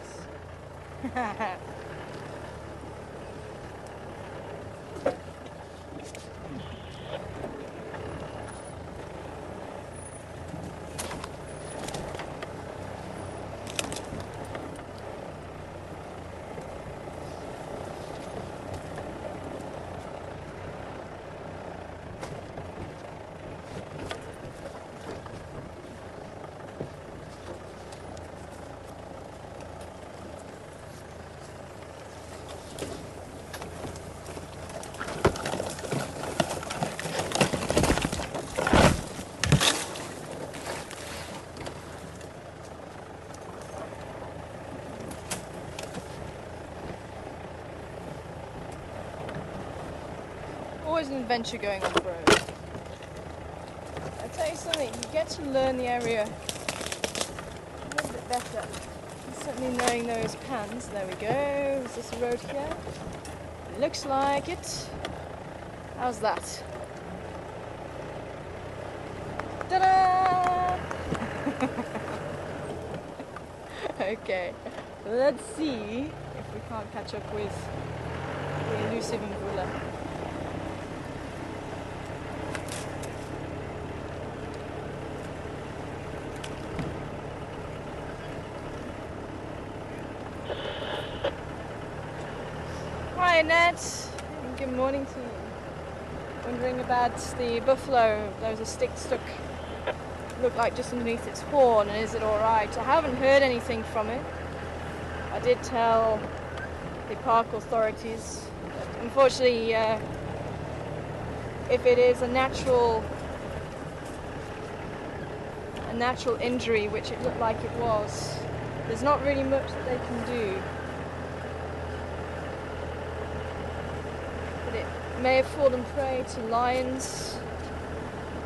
an adventure going off-road. I tell you something, you get to learn the area a little bit better. Certainly knowing those pans. There we go. Is this a road here? Looks like it. How's that? Ta-da! Okay, let's see if we can't catch up with the elusive Mvula. Hi Annette, and good morning to you. Wondering about the buffalo. There's a stick stuck, looked like just underneath its horn, and is it alright? I haven't heard anything from it. I did tell the park authorities that unfortunately if it is a natural injury, which it looked like it was, there's not really much that they can do. But it may have fallen prey to lions.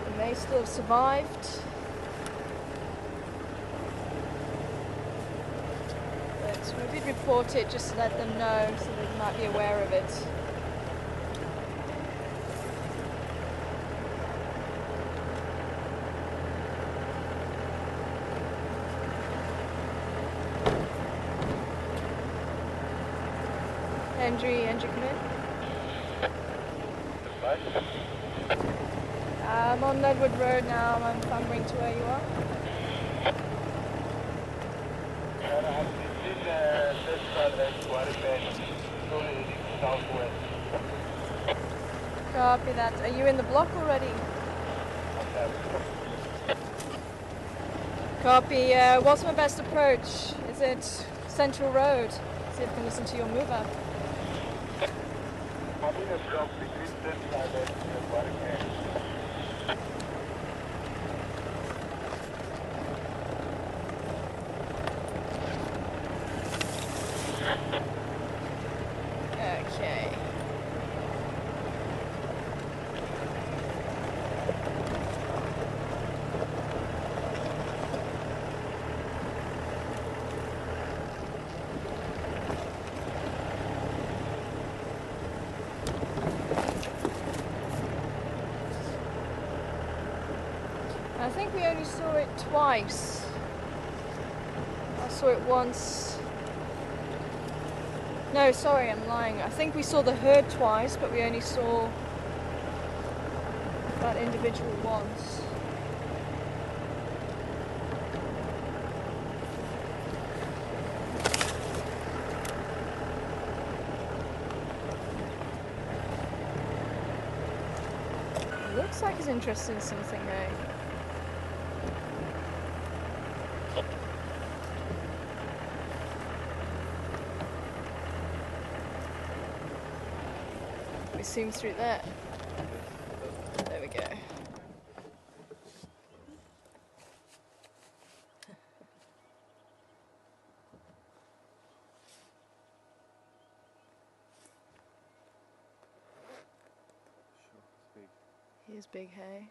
It may still have survived. But we did report it just to let them know so they might be aware of it. Andrew, come in. I'm on Leadwood Road now. I'm clambering to where you are. Copy that. Are you in the block already? Copy. What's my best approach? Is it Central Road? See if I can listen to your mover. I'm in a drop between this side and Barricade. Okay. I think we only saw it twice. I saw it once. No, sorry, I'm lying. I think we saw the herd twice, but we only saw that individual once. Looks like he's interested in something, though. We zoom through there. There we go. Here's Big Hay.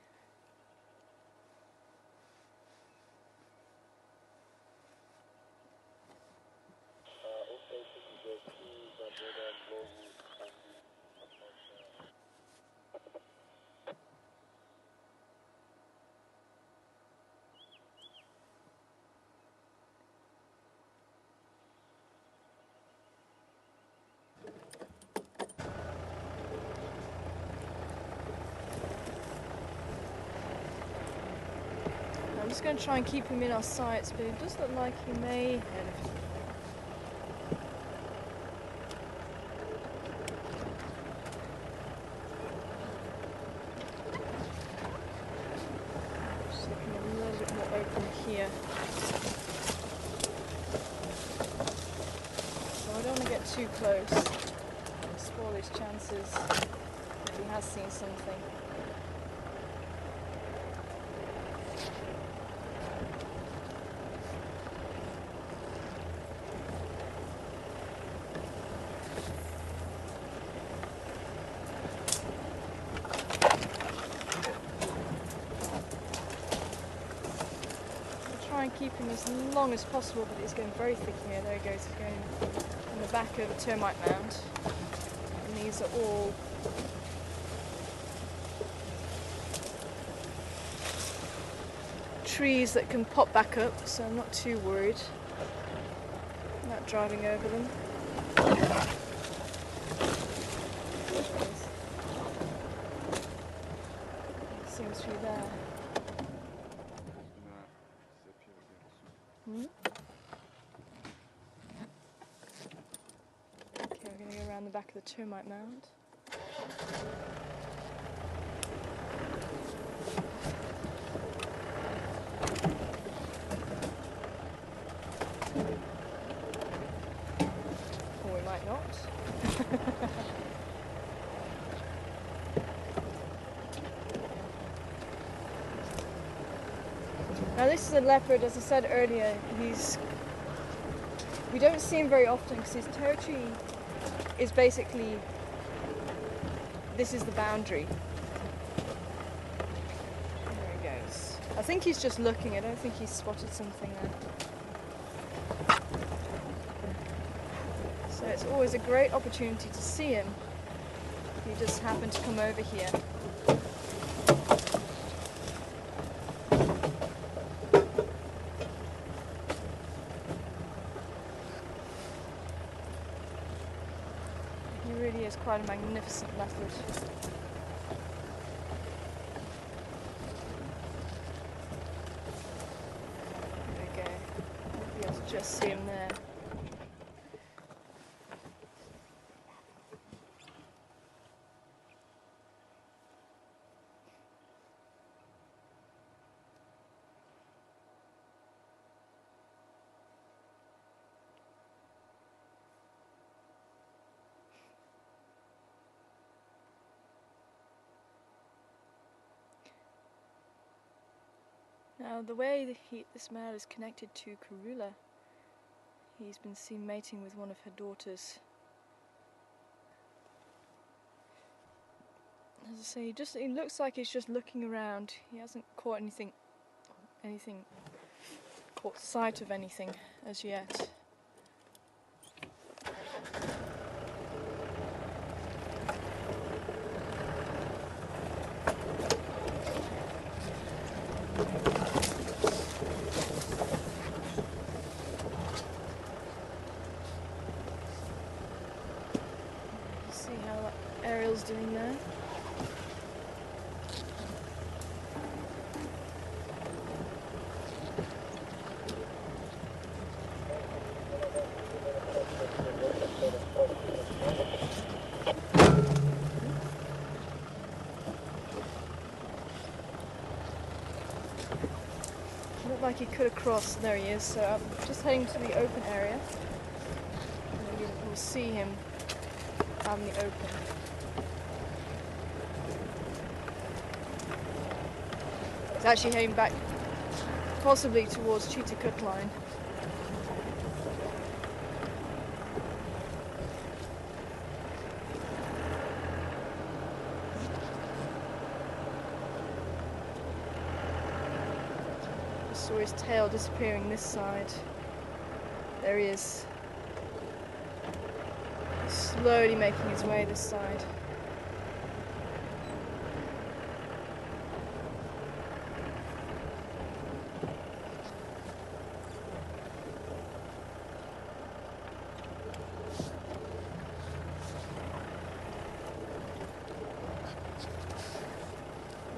I'm just going to try and keep him in our sights, but it does look like he may have. Just looking a little bit more open here. So I don't want to get too close and spoil his chances if he has seen something. keep him as long as possible, but it's getting very thick here. There he goes, he's going in the back of a termite mound. And these are all trees that can pop back up, so I'm not too worried about driving over them. Seems through there. Okay, we're going to go around the back of the termite mound. Or we might not. Now this is a leopard, as I said earlier. We don't see him very often because his territory is basically, this is the boundary. There he goes. I think he's just looking, I don't think he's spotted something there. So it's always a great opportunity to see him if you just happen to come over here. He really is quite a magnificent leopard. There we go. Maybe I'll just see him there. Now, the way that this male is connected to Karula, he's been seen mating with one of her daughters. As I say, he looks like he's just looking around. He hasn't caught anything caught sight of anything as yet. See how Ariel's doing there. Looked like he could have crossed. There he is. So I'm just heading to the open area. And we'll see him out in the open. He's actually heading back, possibly towards Cheetah Line. Saw his tail disappearing this side. There he is. He's slowly making his way this side.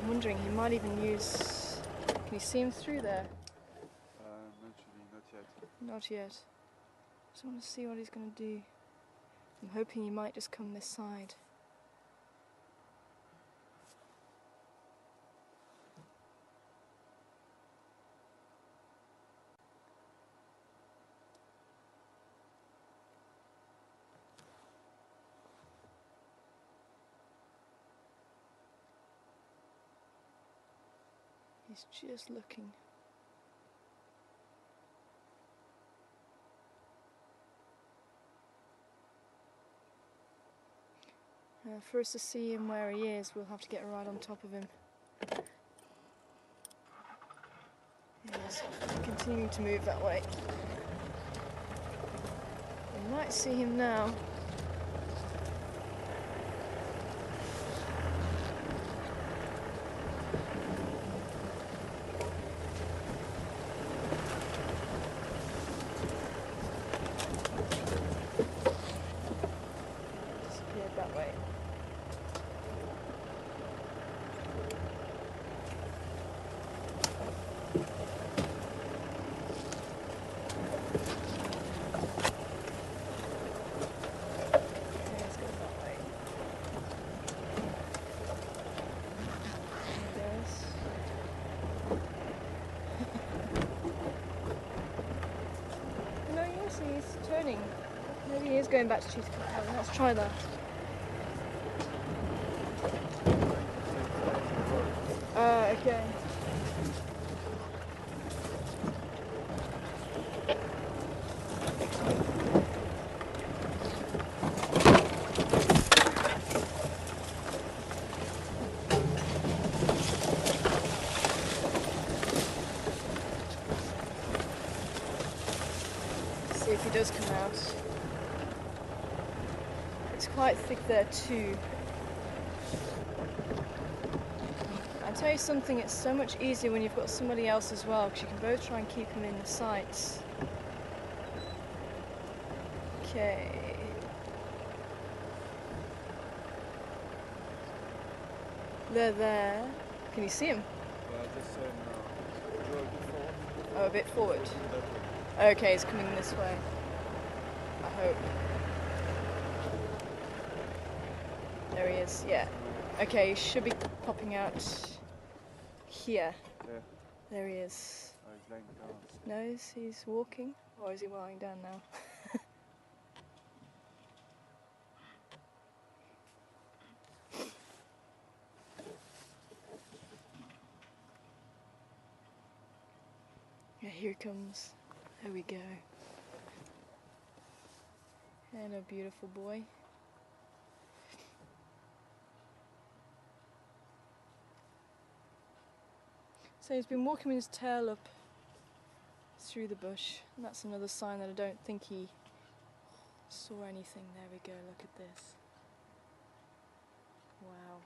I'm wondering, he might even use... Can you see him through there? Actually, not yet. Not yet. Just want to see what he's going to do. I'm hoping he might just come this side. He's just looking. For us to see him where he is, we'll have to get right on top of him. Yes, continuing to move that way. We might see him now. Disappeared that way. He's turning. Maybe he is going back to Cheetah Island. Let's try that. Okay. See if he does come out. It's quite thick there too. I'll tell you something, it's so much easier when you've got somebody else as well, because you can both try and keep him in the sights. Okay. They're there. Can you see him? Just go a bit forward. Oh, a bit forward. That way. Okay, he's coming this way. I hope. There he is, yeah. Okay, he should be popping out here. Yeah. There he is. Oh, he's laying down. No, he's walking? Or is he lying down now? Yeah, here he comes. There we go. And a beautiful boy. So he's been walking with his tail up through the bush. And that's another sign that I don't think he saw anything. There we go, look at this. Wow.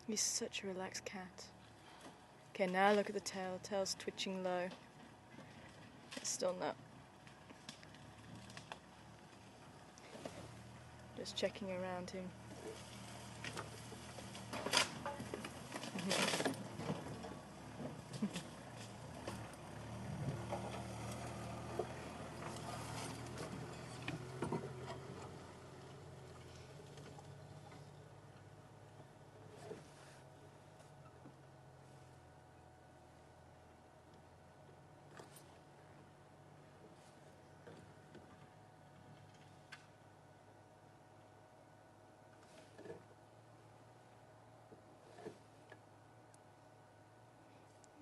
He's such a relaxed cat. Okay, now look at the tail. The tail's twitching low. It's still not. Just checking around him.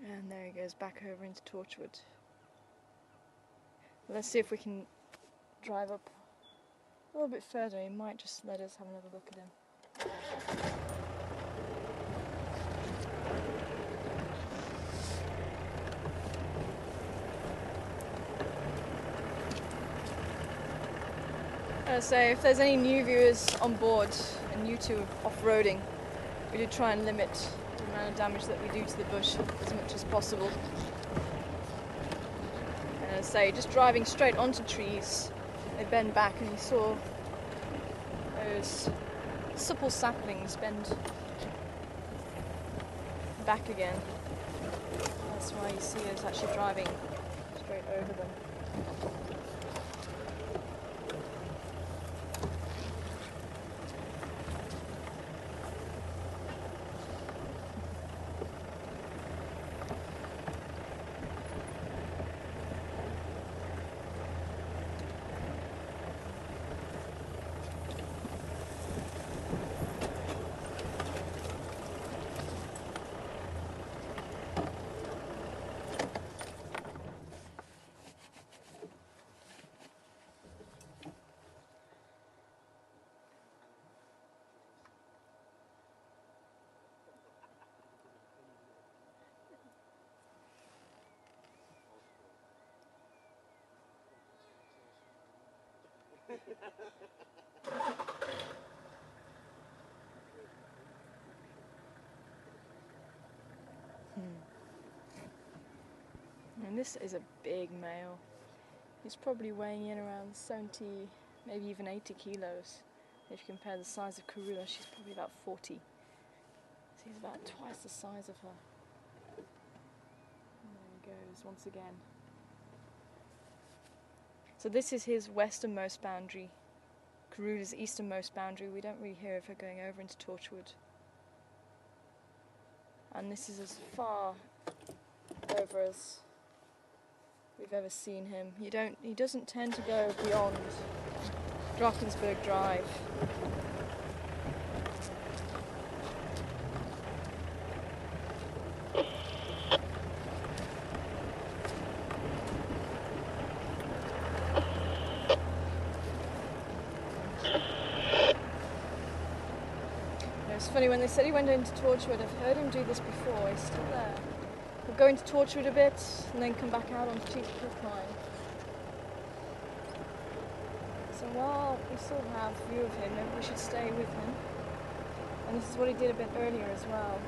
And there he goes back over into Torchwood. Let's see if we can drive up a little bit further. He might just let us have another look at him. So if there's any new viewers on board and new to off-roading, we do try and limit the amount of damage that we do to the bush as much as possible. And as I say, just driving straight onto trees, they bend back, and you saw those supple saplings bend back again. That's why you see us actually driving straight over them. And this is a big male. He's probably weighing in around 70, maybe even 80 kilos. If you compare the size of Karula, she's probably about 40. So he's about twice the size of her. And there he goes once again. So this is his westernmost boundary. Karula's easternmost boundary. We don't really hear of her going over into Torchwood. And this is as far over as we've ever seen him. He doesn't tend to go beyond Drakensberg Drive. It's funny, when they said he went into Torchwood, I've heard him do this before. He's still there. We'll go into Torchwood a bit and then come back out onto Cheap Cliffline. So while we still have view of him, maybe we should stay with him. And this is what he did a bit earlier as well.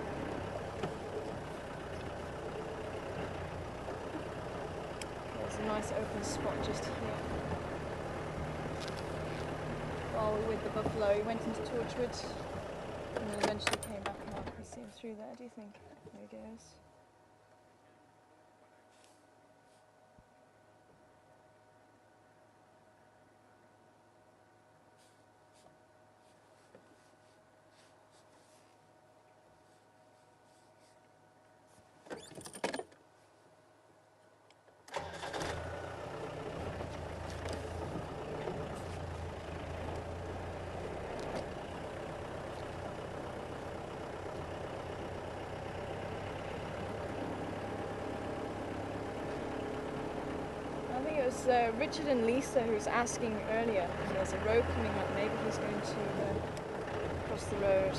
There's a nice open spot just here. While we were with the buffalo, he went into Torchwood and then eventually came back out. You see him through there, do you think? There he goes. It was Richard and Lisa who was asking earlier, and there's a road coming up, maybe he's going to cross the road.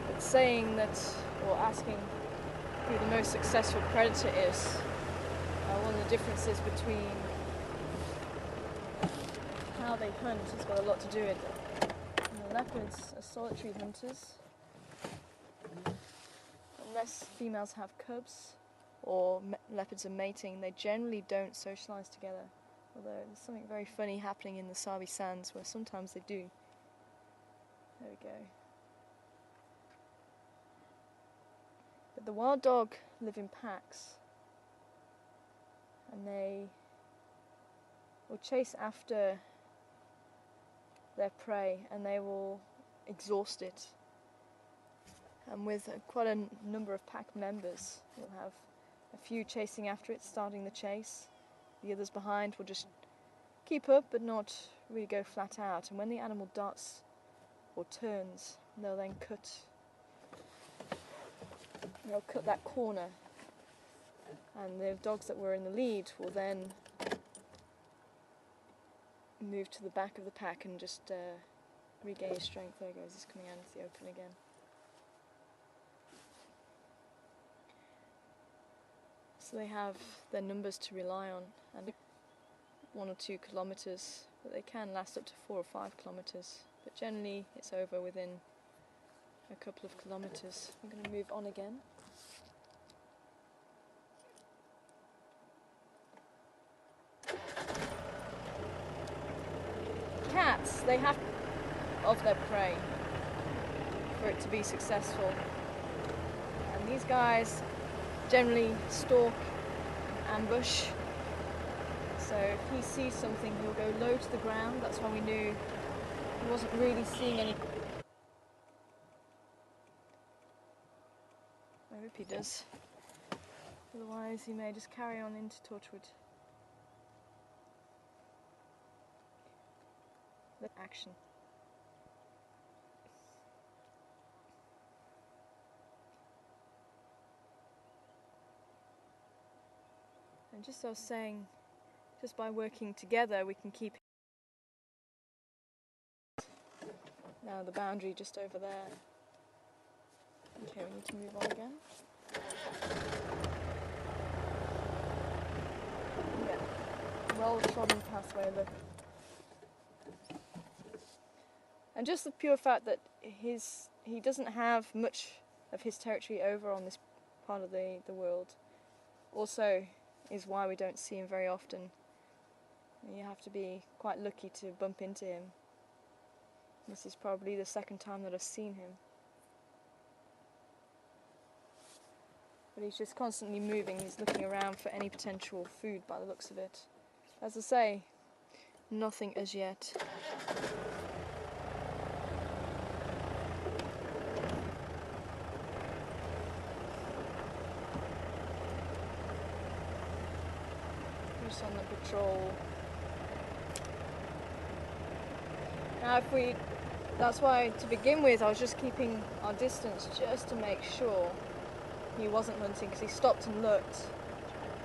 But saying that, or asking who the most successful predator is, one of the differences between how they hunt has got a lot to do with it. The leopards are solitary hunters. Unless females have cubs or leopards are mating, they generally don't socialise together. Although there's something very funny happening in the Sabi Sands where sometimes they do. There we go. But the wild dog live in packs, and they will chase after their prey and they will exhaust it. And with quite a number of pack members, you'll have a few chasing after it, starting the chase. The others behind will just keep up but not really go flat out. And when the animal darts or turns, they'll then cut that corner. And the dogs that were in the lead will then move to the back of the pack and just regain his strength. There he goes, he's coming out into the open again. So they have their numbers to rely on, and 1 or 2 kilometres, but they can last up to 4 or 5 kilometres. But generally it's over within a couple of kilometres. I'm going to move on again. Cats, they have of their prey for it to be successful. And these guys generally stalk, ambush. So if he sees something, he'll go low to the ground. That's why we knew he wasn't really seeing any. I hope he does. Otherwise, he may just carry on into Torchwood. The action. And just as I was saying, just by working together we can keep now the boundary just over there. Okay, we need to move on again. old trodden pathway, look. And just the pure fact that he doesn't have much of his territory over on this part of the world also is why we don't see him very often. You have to be quite lucky to bump into him. This is probably the second time that I've seen him. But he's just constantly moving, he's looking around for any potential food by the looks of it. As I say, nothing as yet. Just on the patrol. Now that's why to begin with I was just keeping our distance just to make sure he wasn't hunting, because he stopped and looked,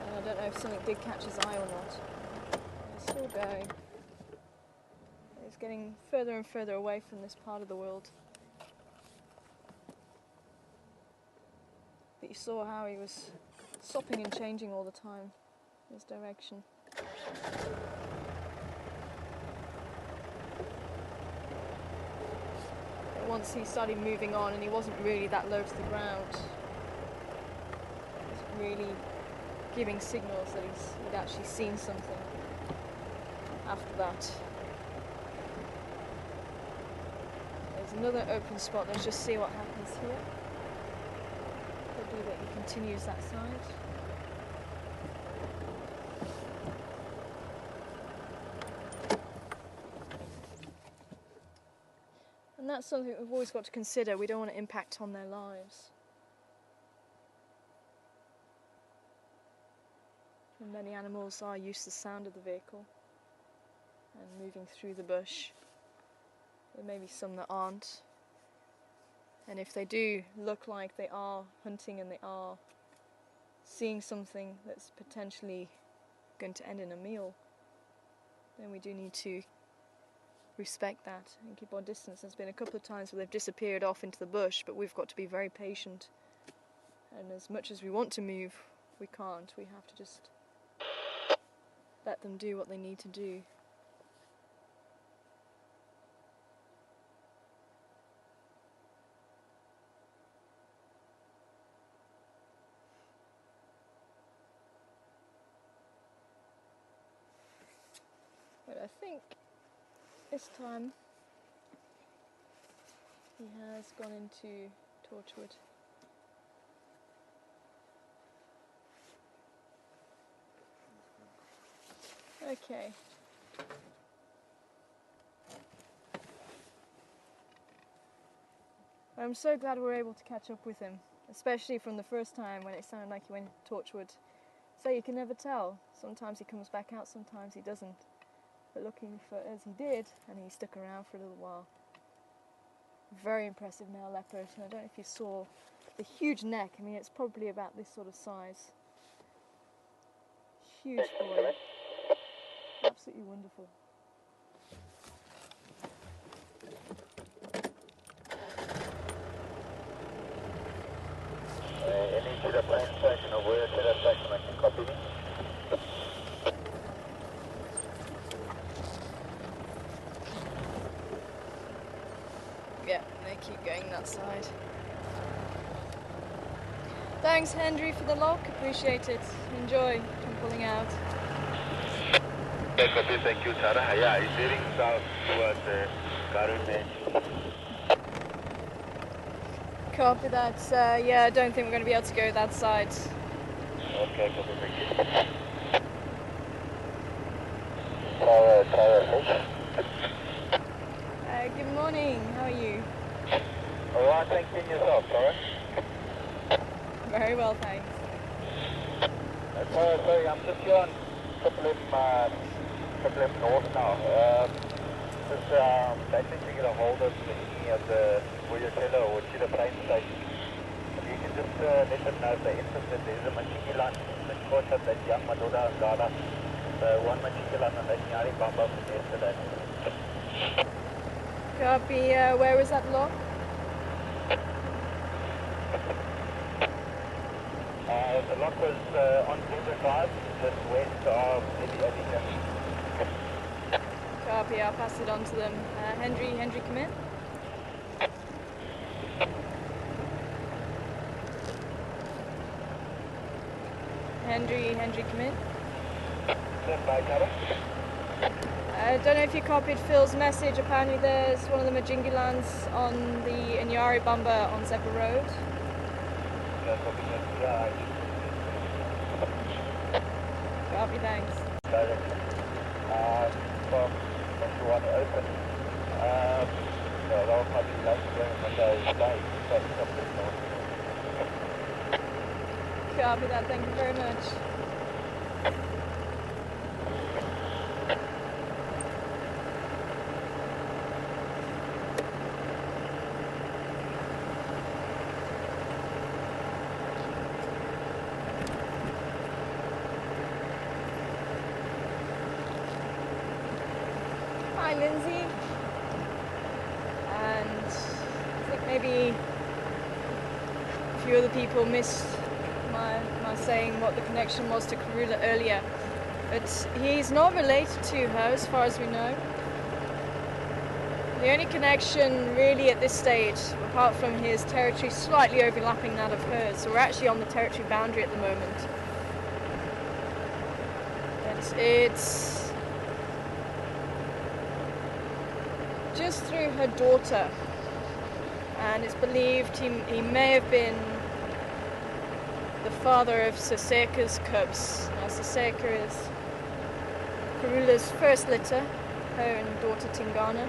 and I don't know if something did catch his eye or not. He's still going. He's getting further and further away from this part of the world. But you saw how he was stopping and changing all the time, his direction. But once he started moving on and he wasn't really that low to the ground, really giving signals that he'd actually seen something after that. There's another open spot. Let's just see what happens here. Hopefully that he continues that side. And that's something we've always got to consider. We don't want to impact on their lives. And many animals are used to the sound of the vehicle and moving through the bush. There may be some that aren't. And if they do look like they are hunting and they are seeing something that's potentially going to end in a meal, then we do need to respect that and keep our distance. There's been a couple of times where they've disappeared off into the bush, but we've got to be very patient. And as much as we want to move, we can't. We have to just let them do what they need to do. But I think this time he has gone into Torchwood. Okay. I'm so glad we were able to catch up with him, especially from the first time when it sounded like he went to Torchwood. So you can never tell. Sometimes he comes back out, sometimes he doesn't. But looking for as he did, and he stuck around for a little while. Very impressive male leopard, and I don't know if you saw the huge neck. I mean, it's probably about this sort of size. Huge boy. Absolutely wonderful. Any to the plane station or where to the station, I can copy me. Yeah, they keep going that side. Thanks, Henry, for the lock. Appreciate it. Enjoy. I'm pulling out. Copy, thank you, Tara. Yeah, he's heading south towards Garut. Copy that. Yeah, I don't think we're going to be able to go that side. Okay, copy, thank you. Tara, Good morning. How are you? alright, thank you, and yourself, Tara? Very well, thanks. Sorry, I'm just here on Triple M North now. They need to get a hold of any of the Buyatela or Chile plane station. If you can just let them know if they're interested. There's a Machikilan in Kocha, that young Madura and Gala. One Machikilan and that Nyari Bamba from yesterday. Copy. Where was that lock? The lock was on Zebra Drive, just west of Lily Addington. Copy, I'll pass it on to them. Henry, come in. Henry, come in. Stand by, Carol. I don't know if you copied Phil's message. Apparently there's one of the Majingilans on the Inyari Bamba on Zebra Road. That's what we need. Yeah, Copy, thanks. direct. From 21 open. Yeah, they'll probably like to go on those days. That's something north. Copy that, thank you very much. Hi Lindsay, and I think maybe a few other people missed my saying what the connection was to Karula earlier, but he's not related to her as far as we know. The only connection really at this stage, apart from his territory slightly overlapping that of hers, so we're actually on the territory boundary at the moment. It's just through her daughter, and it's believed he may have been the father of Saseka's cubs. Now Saseka is Karula's first litter, her and daughter Tingana.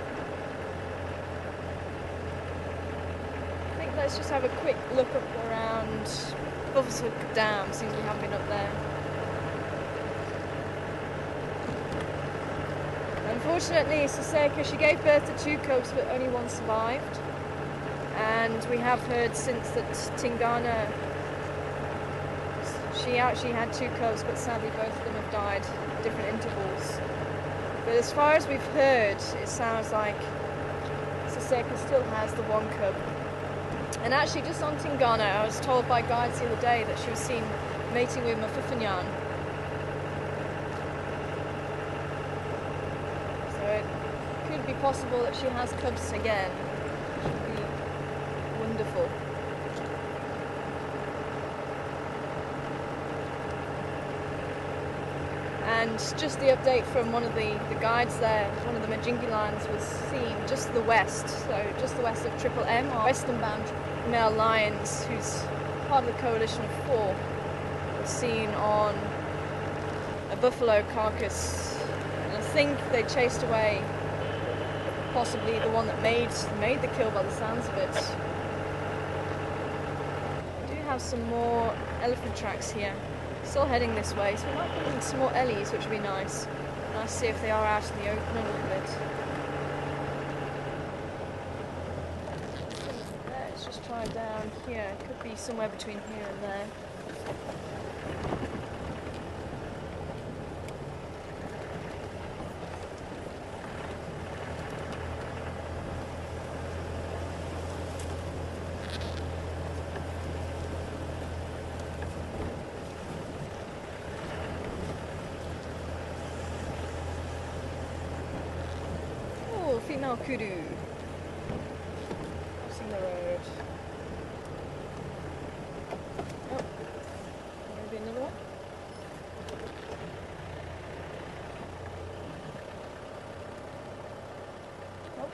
I think let's just have a quick look up around Buffelshoek Dam, since we haven't been up there. Unfortunately, Saseka, she gave birth to 2 cubs, but only one survived. And we have heard since that Tingana, she actually had 2 cubs, but sadly both of them have died at different intervals. But as far as we've heard, it sounds like Saseka still has the 1 cub. And actually, just on Tingana, I was told by guides the other day that she was seen mating with Mafufanyan. Could be possible that she has cubs again, which would be wonderful. And just the update from one of the guides there, one of the Majingilans was seen just to the west, so just the west of Triple M, our western bound male lions, who's part of the coalition of 4, was seen on a buffalo carcass, and I think they chased away possibly the one that made the kill by the sounds of it. We do have some more elephant tracks here. Still heading this way, so we might be getting some more ellies, which would be nice. Nice to see if they are out in the open a little bit. Let's just try down here. It could be somewhere between here and there. Female kudu. Crossing the road. Oh, maybe another one. Oh.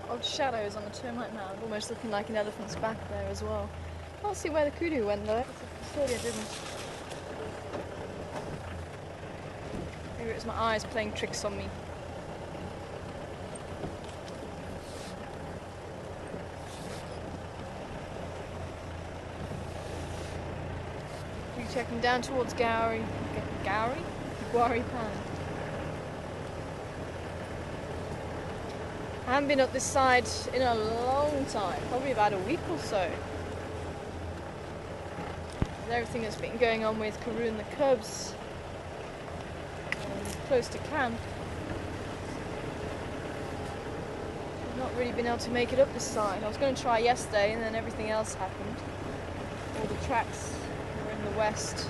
Odd shadows on the termite mound, almost looking like an elephant's back there as well. I'll see where the kudu went though. Sorry I didn't. Maybe it was my eyes playing tricks on me. Checking down towards Gowrie Pan. I haven't been up this side in a long time, probably about a week or so. With everything that's been going on with Karoo and the Cubs, close to camp, I've not really been able to make it up this side. I was going to try yesterday and then everything else happened. All the tracks were in the west.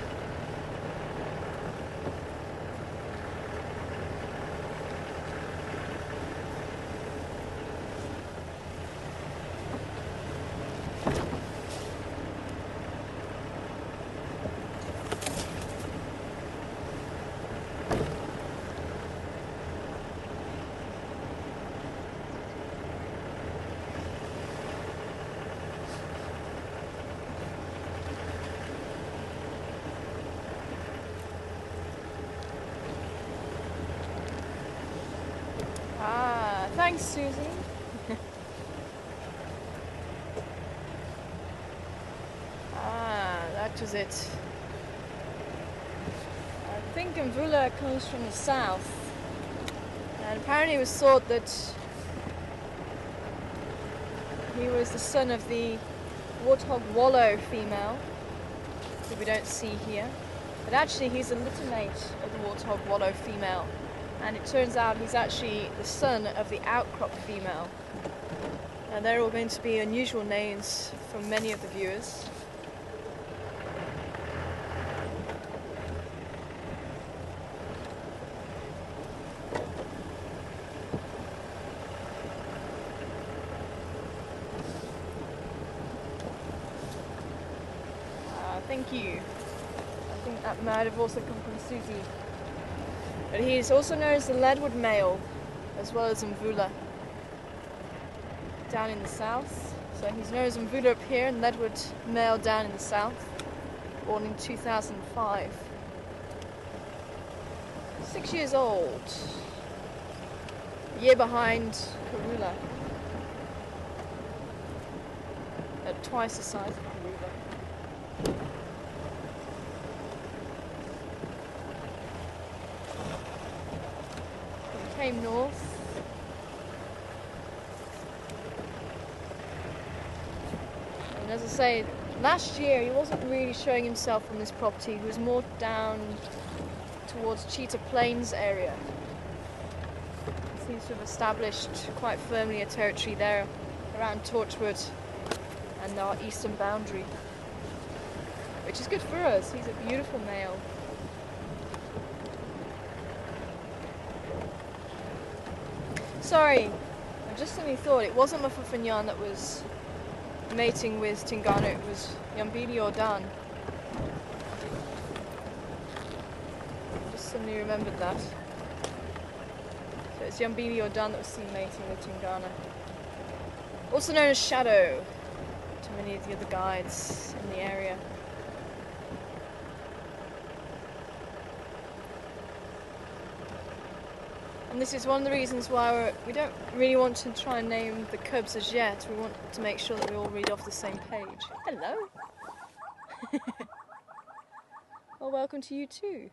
Thanks, Susie. That was it. I think Mvula comes from the south, and apparently it was thought that he was the son of the warthog wallow female, who we don't see here. But actually he's a littermate of the warthog wallow female. And it turns out he's actually the son of the outcrop female. And they're all going to be unusual names for many of the viewers. Thank you. I think that might have also come from Susie. But he is also known as the Leadwood male, as well as Mvula down in the south. So he's known as Mvula up here and Leadwood male down in the south, born in 2005. 6 years old, a year behind Karula, at twice the size of Karula. Came north. And as I say, last year he wasn't really showing himself on this property. He was more down towards Cheetah Plains area. He seems to have established quite firmly a territory there around Torchwood and our eastern boundary, which is good for us. He's a beautiful male. Sorry, I just suddenly thought it wasn't Mafufenyan that was mating with Tingana, it was Yambili Ordan. Just suddenly remembered that. So it's Yambili Ordan that was seen mating with Tingana. Also known as Shadow to many of the other guides in the area. And this is one of the reasons why we don't really want to try and name the cubs as yet. We want to make sure that we all read off the same page. Hello! Well, welcome to you too.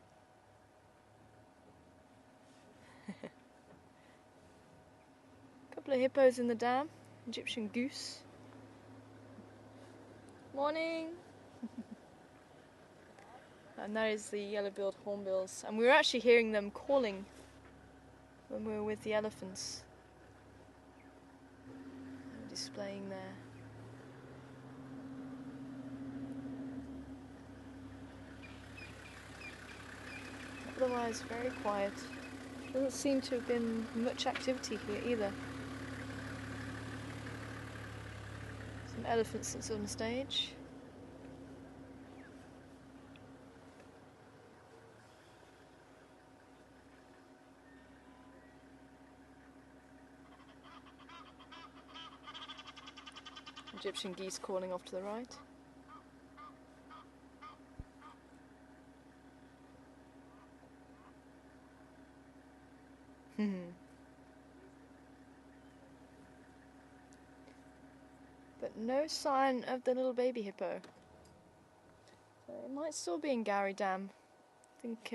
Couple of hippos in the dam. Egyptian goose. Morning! And that is the yellow-billed hornbills. And we were actually hearing them calling when we were with the elephants. They're displaying there. Otherwise very quiet. Doesn't seem to have been much activity here either. Some elephants that's on stage. Egyptian geese calling off to the right. But no sign of the little baby hippo. So it might still be in Gowrie Dam. I think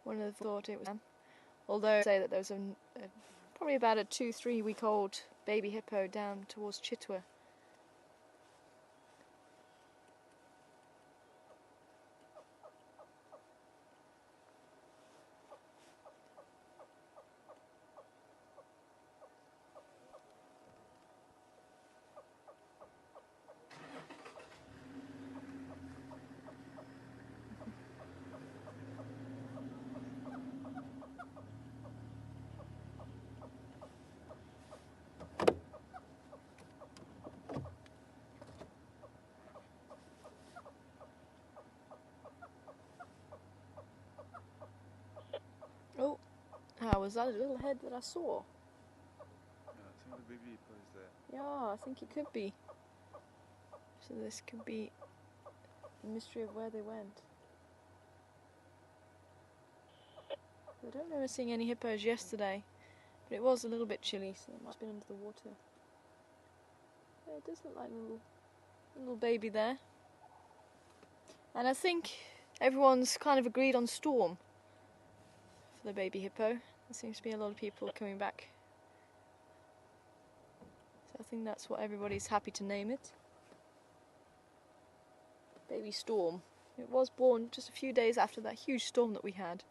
one of them thought it was Dam. Although I say that there was Probably about a 2-3 week old baby hippo down towards Chitwa. Oh, was that a little head that I saw? Yeah, I think the baby hippo is there. Yeah, I think it could be. So this could be the mystery of where they went. I don't remember seeing any hippos yesterday, but it was a little bit chilly, so it might have been under the water. Yeah, it does look like a little baby there. And I think everyone's kind of agreed on Storm for the baby hippo. There seems to be a lot of people coming back. So I think that's what everybody's happy to name it. Baby Storm. It was born just a few days after that huge storm that we had.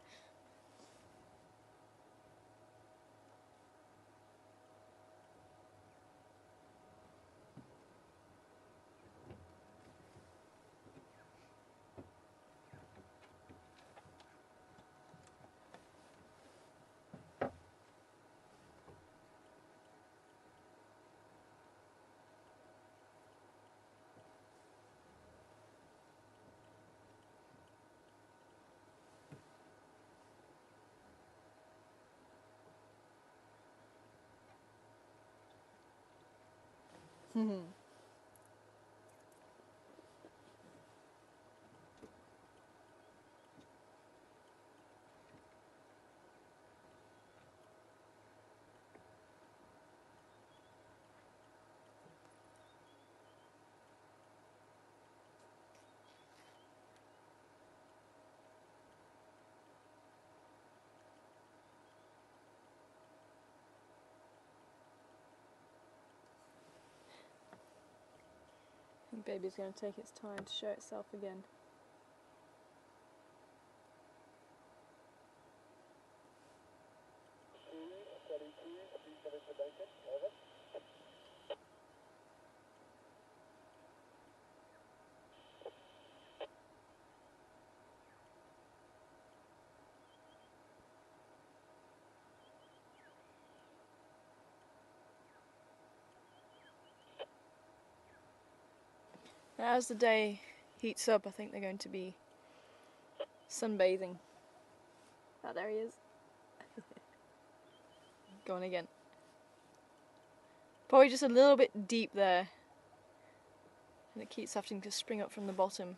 I think baby's going to take its time to show itself again. As the day heats up, I think they're going to be sunbathing. Oh, there he is. Going again. Probably just a little bit deep there. And it keeps having to spring up from the bottom.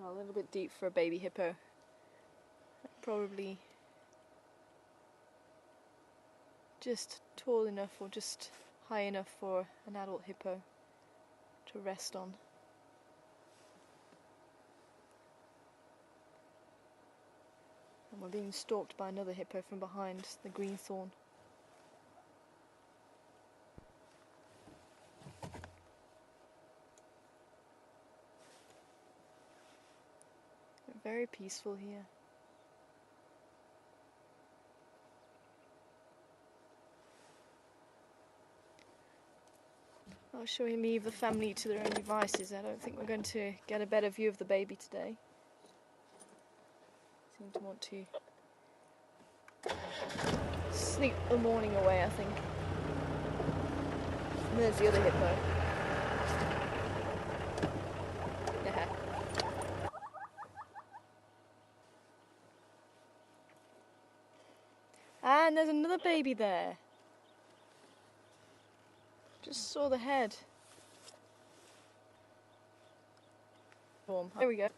Oh, a little bit deep for a baby hippo. Probably just tall enough or just high enough for an adult hippo to rest on. And we're being stalked by another hippo from behind the green thorn. Very peaceful here. Oh, shall we leave the family to their own devices? I don't think we're going to get a better view of the baby today. Seem to want to sleep the morning away, I think. And there's the other hippo. And there's another baby there. Just saw the head. There we go.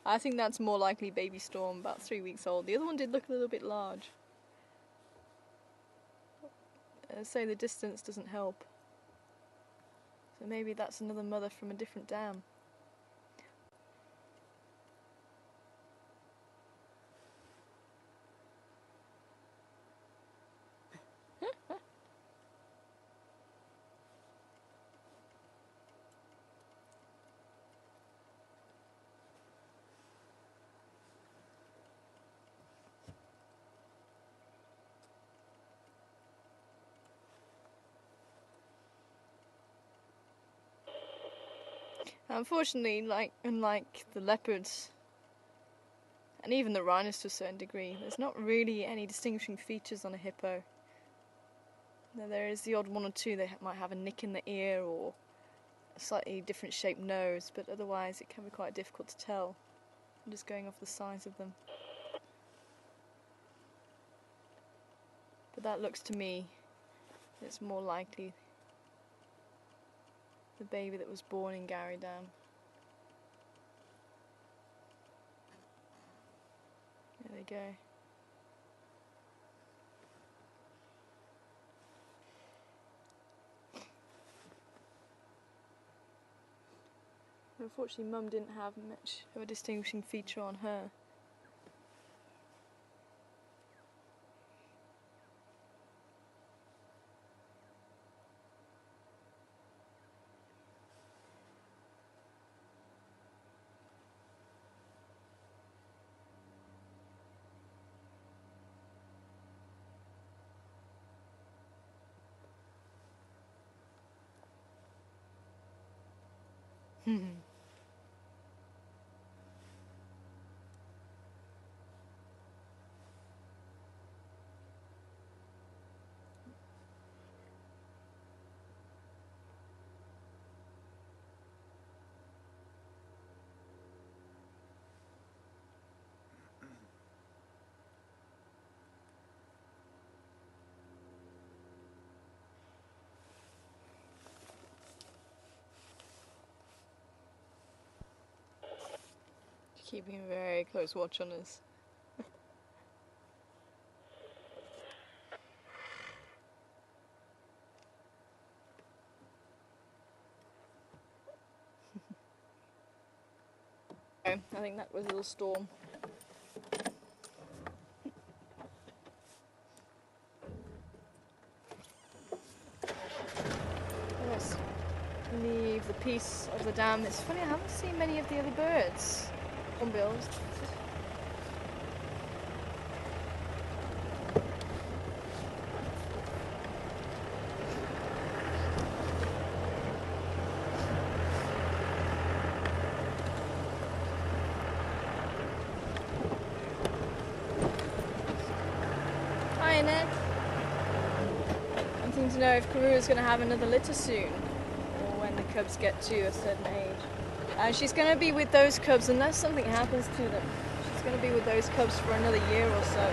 I think that's more likely baby Storm, about 3 weeks old. The other one did look a little bit large. Say the distance doesn't help. So maybe that's another mother from a different dam. Unfortunately, unlike the leopards and even the rhinos to a certain degree, there's not really any distinguishing features on a hippo. Now, there is the odd one or two that might have a nick in the ear or a slightly different shaped nose, but otherwise it can be quite difficult to tell. I'm just going off the size of them. But that looks to me, it's more likely the baby that was born in Gowrie Dam. There they go. Unfortunately, Mum didn't have much of a distinguishing feature on her. Keeping a very close watch on us. I think that was a little storm. Let's leave the piece of the dam. It's funny, I haven't seen many of the other birds. Hornbills. Hi, Ned. I'm thinking to know if Karula's going to have another litter soon, or when the cubs get to a certain age. She's going to be with those cubs unless something happens to them. She's going to be with those cubs for another year or so,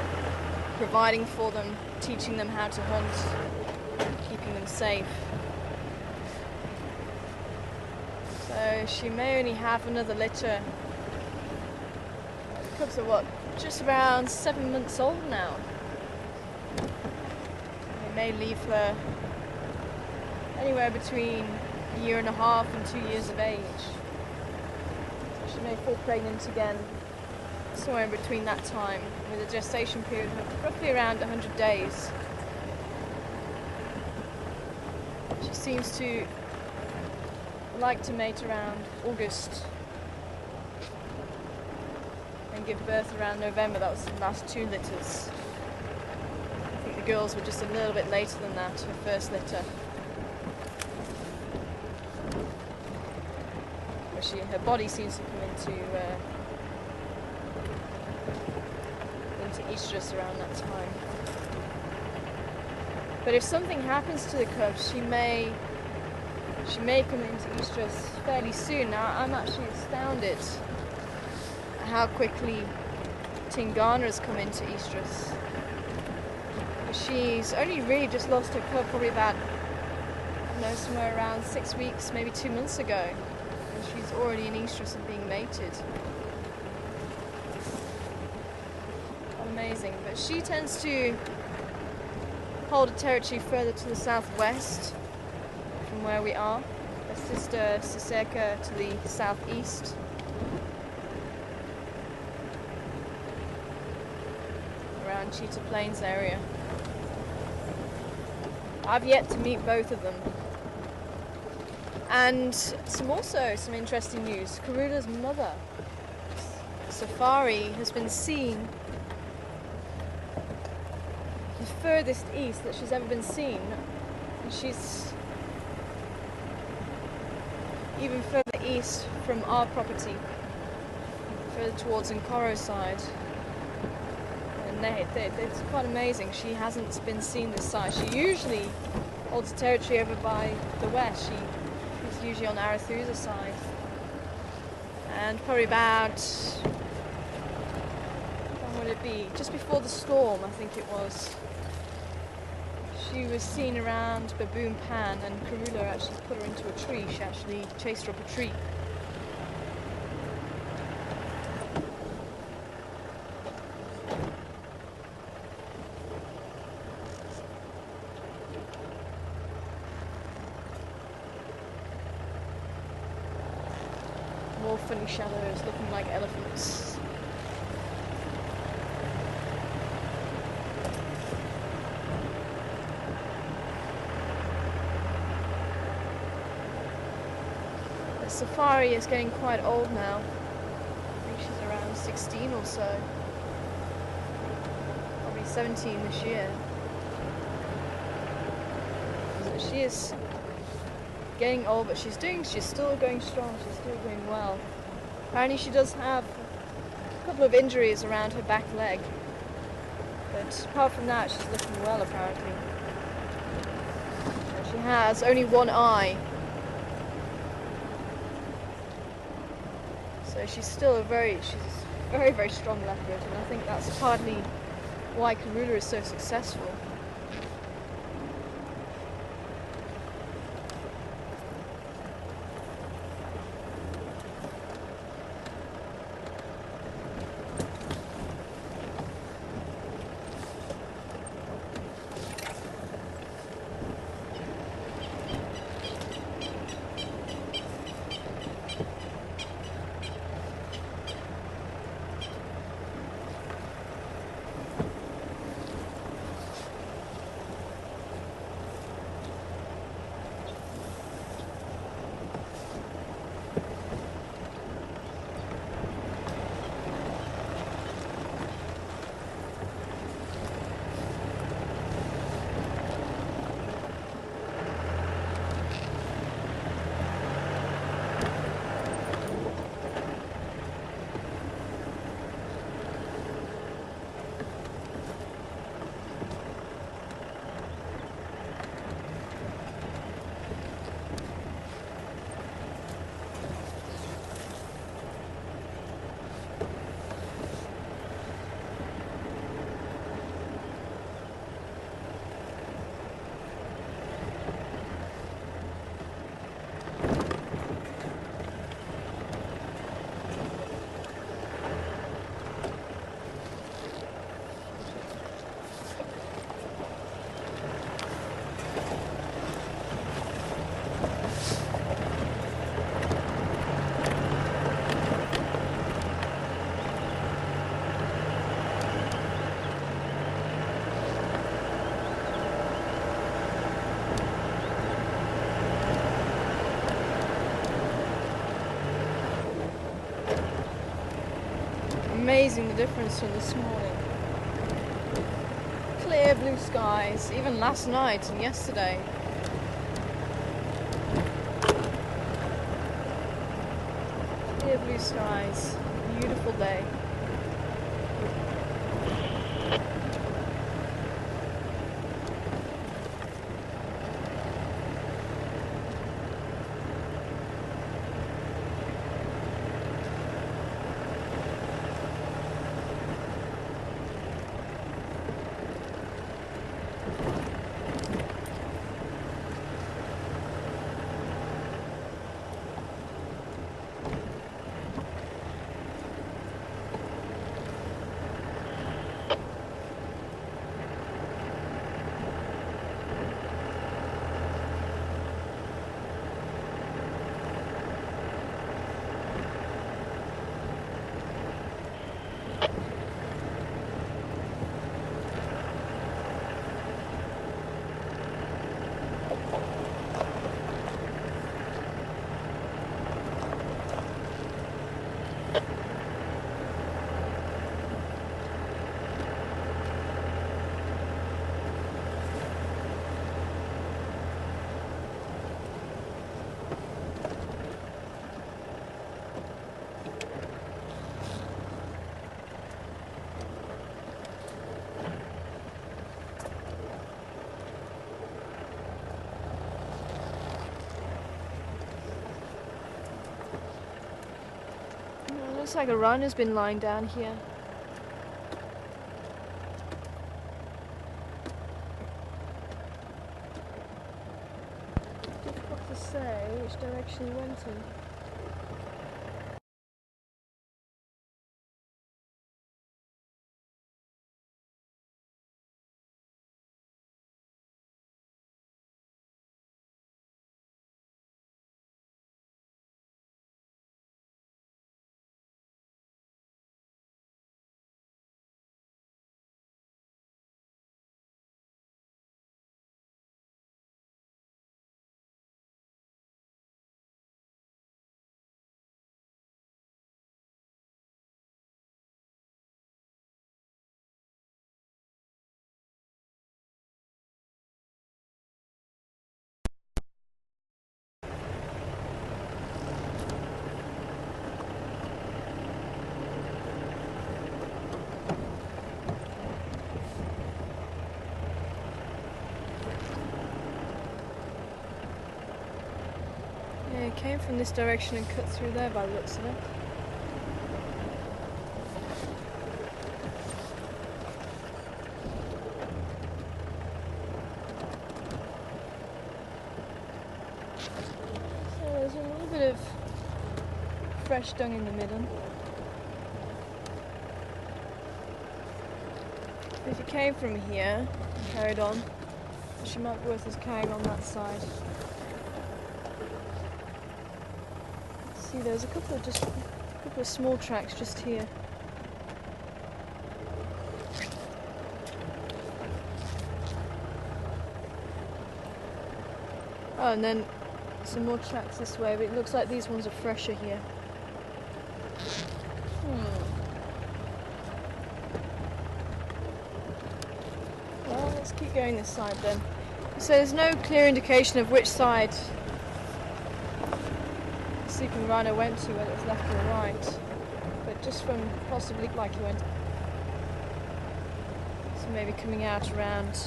providing for them, teaching them how to hunt, keeping them safe. So she may only have another litter. The cubs are what, just around 7 months old now. They may leave her anywhere between a year and a half and 2 years of age. She may fall pregnant again somewhere in between that time, with a gestation period of roughly around 100 days. She seems to like to mate around August and give birth around November. That was the last 2 litters. I think the girls were just a little bit later than that, her first litter. Her body seems to come into estrus around that time. But if something happens to the cubs, she may come into estrus fairly soon. Now, I'm actually astounded at how quickly Tingana has come into estrus. She's only really just lost her cub probably about, somewhere around 6 weeks, maybe 2 months ago. She's already in estrus and being mated. Amazing. But she tends to hold a territory further to the southwest from where we are. Her sister Siseka to the southeast. Around Cheetah Plains area. I've yet to meet both of them. And some interesting news. Karula's mother, Safari, has been seen the furthest east that she's ever been seen. And she's even further east from our property, further towards Nkoro side. And it's quite amazing. She hasn't been seen this side. She usually holds territory over by the west. She's usually on Arathusa side. And probably about, when would it be? Just before the storm, I think it was. She was seen around Baboon Pan, and Karula actually put her into a tree. She actually chased her up a tree. More funny shadows looking like elephants. The safari is getting quite old now. I think she's around 16 or so. Probably 17 this year. So she is getting old, but she's still going strong, she's still doing well. Apparently she does have a couple of injuries around her back leg, but apart from that she's looking well apparently. And she has only one eye, so she's still a very strong leopard, and I think that's partly why Karula is so successful. Amazing the difference from this morning. Clear blue skies, even last night and yesterday. Clear blue skies, beautiful day. Looks like a rhino's been lying down here. Difficult to say which direction he went in. Yeah, it came from this direction and cut through there by the looks of it. So there's a little bit of fresh dung in the middle. If it came from here and carried on, she might be worth us carrying on that side. See, there's a couple of small tracks just here. Oh, and then some more tracks this way, but it looks like these ones are fresher here. Well, let's keep going this side then. So there's no clear indication of which side the sleeping rhino went to, whether it was left or right. But just from possibly like he went. So maybe coming out around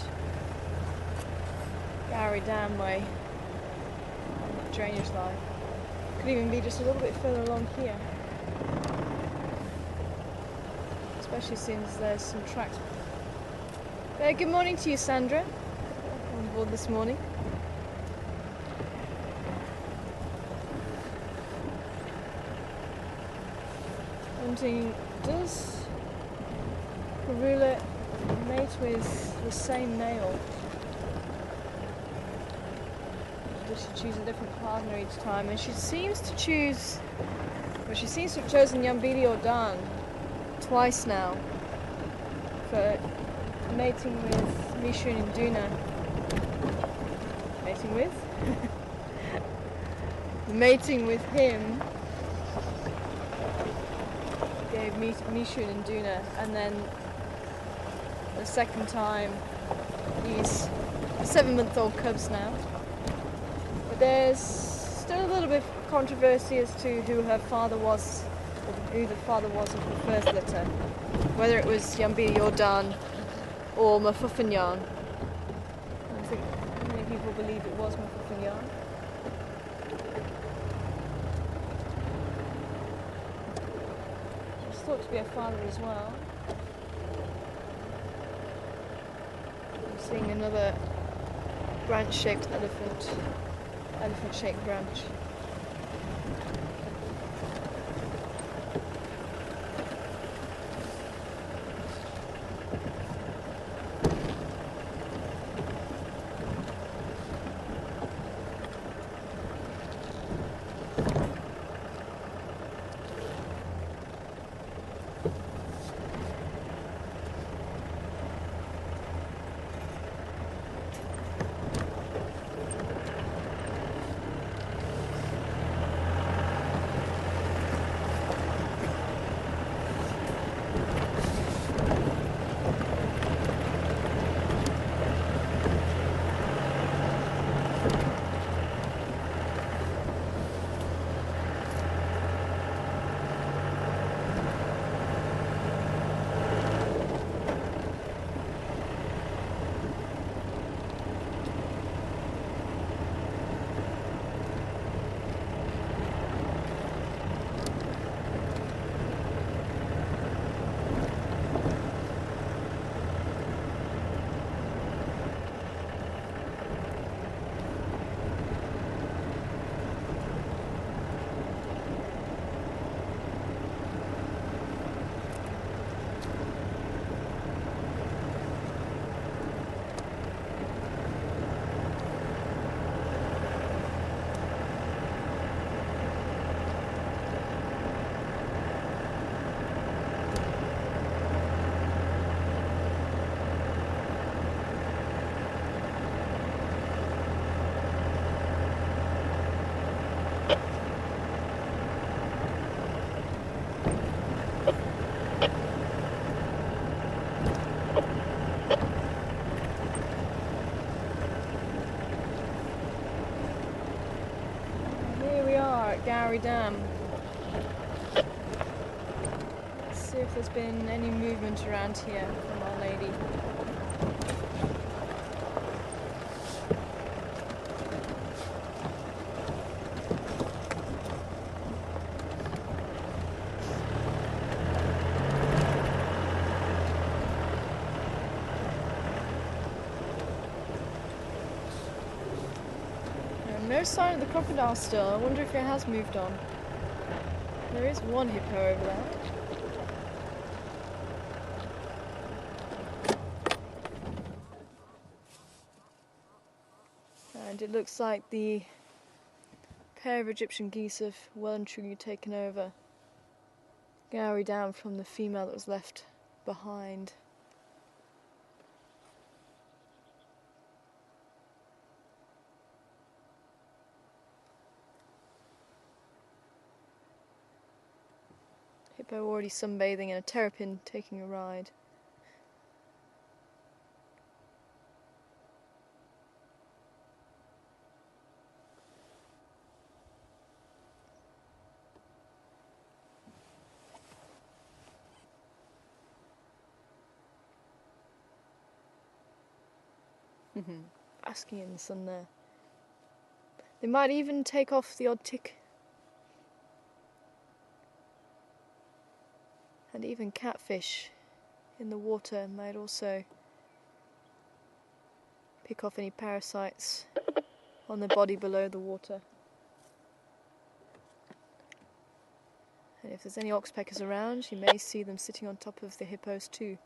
Gowrie Dam way on the drainage line. Could even be just a little bit further along here. Especially since there's some tracks. Good morning to you, Sandra. On board this morning. I'm thinking, does Karula mate with the same male? Or does she choose a different partner each time? And she seems to choose, well, she seems to have chosen Yambili Ordan twice now for mating with Mishun and Duna. Mating with? Mating with him gave Mishun and Duna, and then the second time these 7-month-old cubs now. But there's still a little bit of controversy as to who her father was, or who the father was of the first litter. Whether it was Yambili Ordan or Mafuffinyan. I think many people believe it was Mafuffinyan. She's thought to be a father as well. I'm seeing another branch-shaped elephant-shaped branch. Here we are at Gowrie Dam. Let's see if there's been any movement around here from Our Lady. No sign of the crocodile still. I wonder if it has moved on. There is one hippo over there. And it looks like the pair of Egyptian geese have well and truly taken over Gowrie Dam from the female that was left behind. Hippo already sunbathing and a terrapin taking a ride. Basking in the sun there. They might even take off the odd tick. And even catfish in the water might also pick off any parasites on the body below the water. And if there's any oxpeckers around, you may see them sitting on top of the hippos too.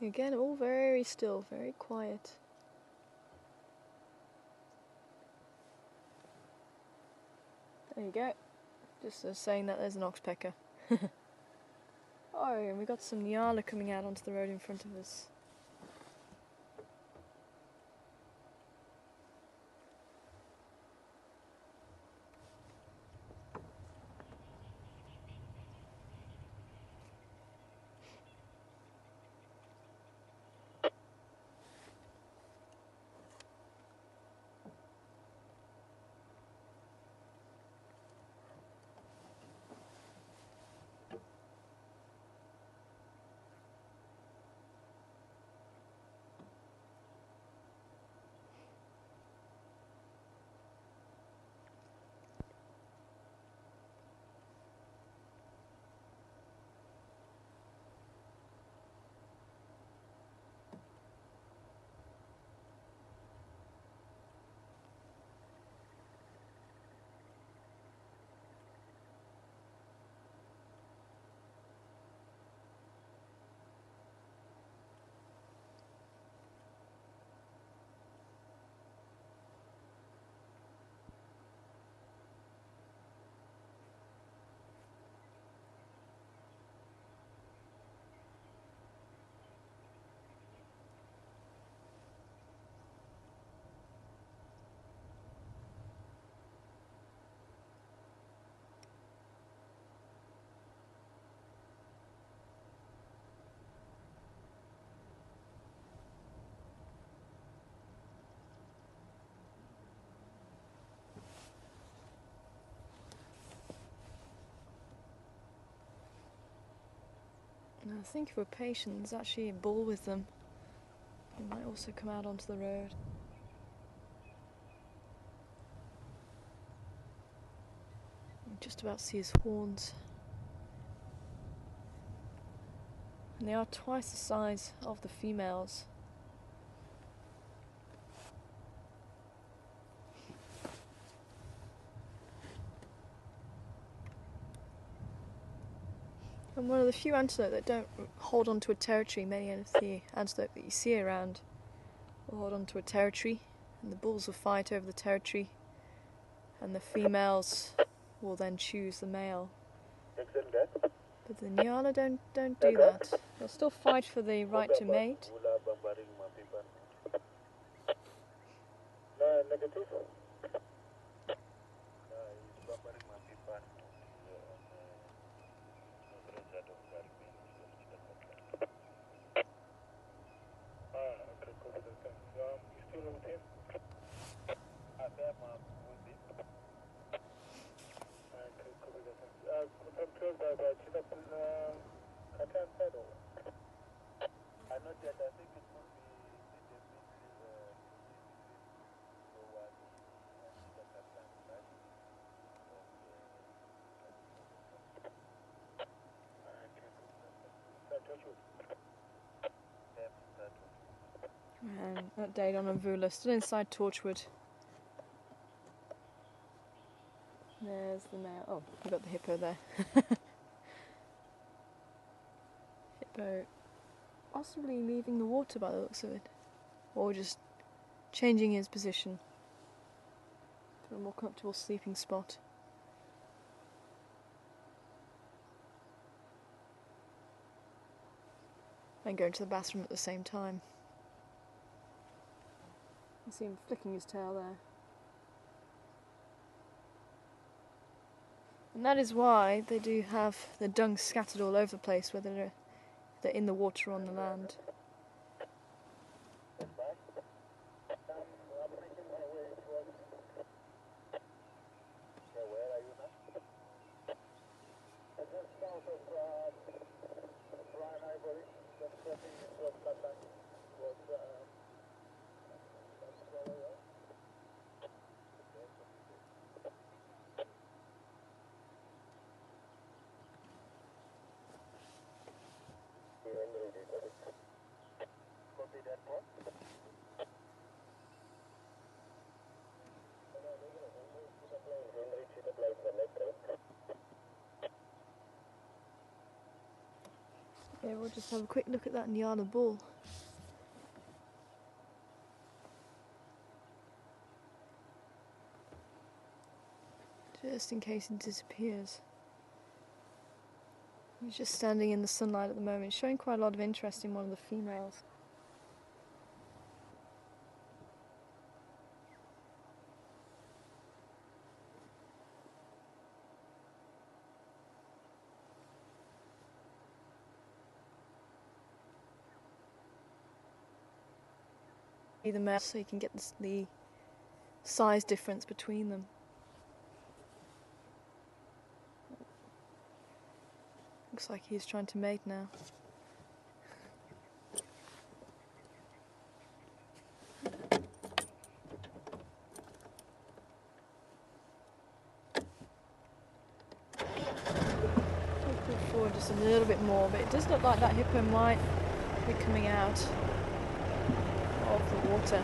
Again, all very still, very quiet. There you go. Just saying that there's an oxpecker. Oh, and we got some Nyala coming out onto the road in front of us. Now, I think if we're patient, there's actually a bull with them. It might also come out onto the road. You can just about see his horns. And they are twice the size of the females. And one of the few antelope that don't hold on to a territory. Many of the antelope that you see around will hold on to a territory, and the bulls will fight over the territory, and the females will then choose the male. But the Nyala don't do that. They'll still fight for the right to mate. No, negative. No, he's bombarding my people. Okay, copy that. Thanks. You still with him? Them, with him. Okay, copy that. Thanks. Confirmed by Chitap, Katan side or? Not yet. I think it will be And update on Avula, still inside Torchwood. There's the male. Oh, we got the hippo there. Hippo possibly leaving the water by the looks of it. Or just changing his position to a more comfortable sleeping spot. And going to the bathroom at the same time. You see him flicking his tail there. And that is why they do have the dung scattered all over the place, whether they're in the water or on the land. Yeah, we'll just have a quick look at that Nyala bull. Just in case it disappears. He's just standing in the sunlight at the moment, showing quite a lot of interest in one of the females. The male, so you can get the size difference between them. Looks like he's trying to mate now. Pull forward just a little bit more, but it does look like that hippo might be coming out of the water.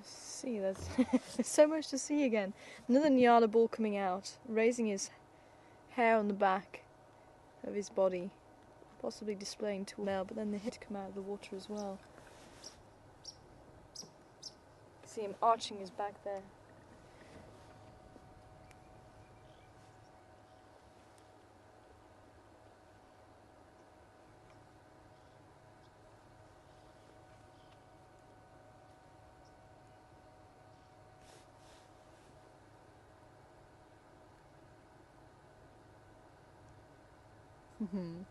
See, there's so much to see again. Another Nyala bull coming out, raising his hair on the back of his body, possibly displaying to a male, but then the head come out of the water as well. See him arching his back there. Mm-hmm.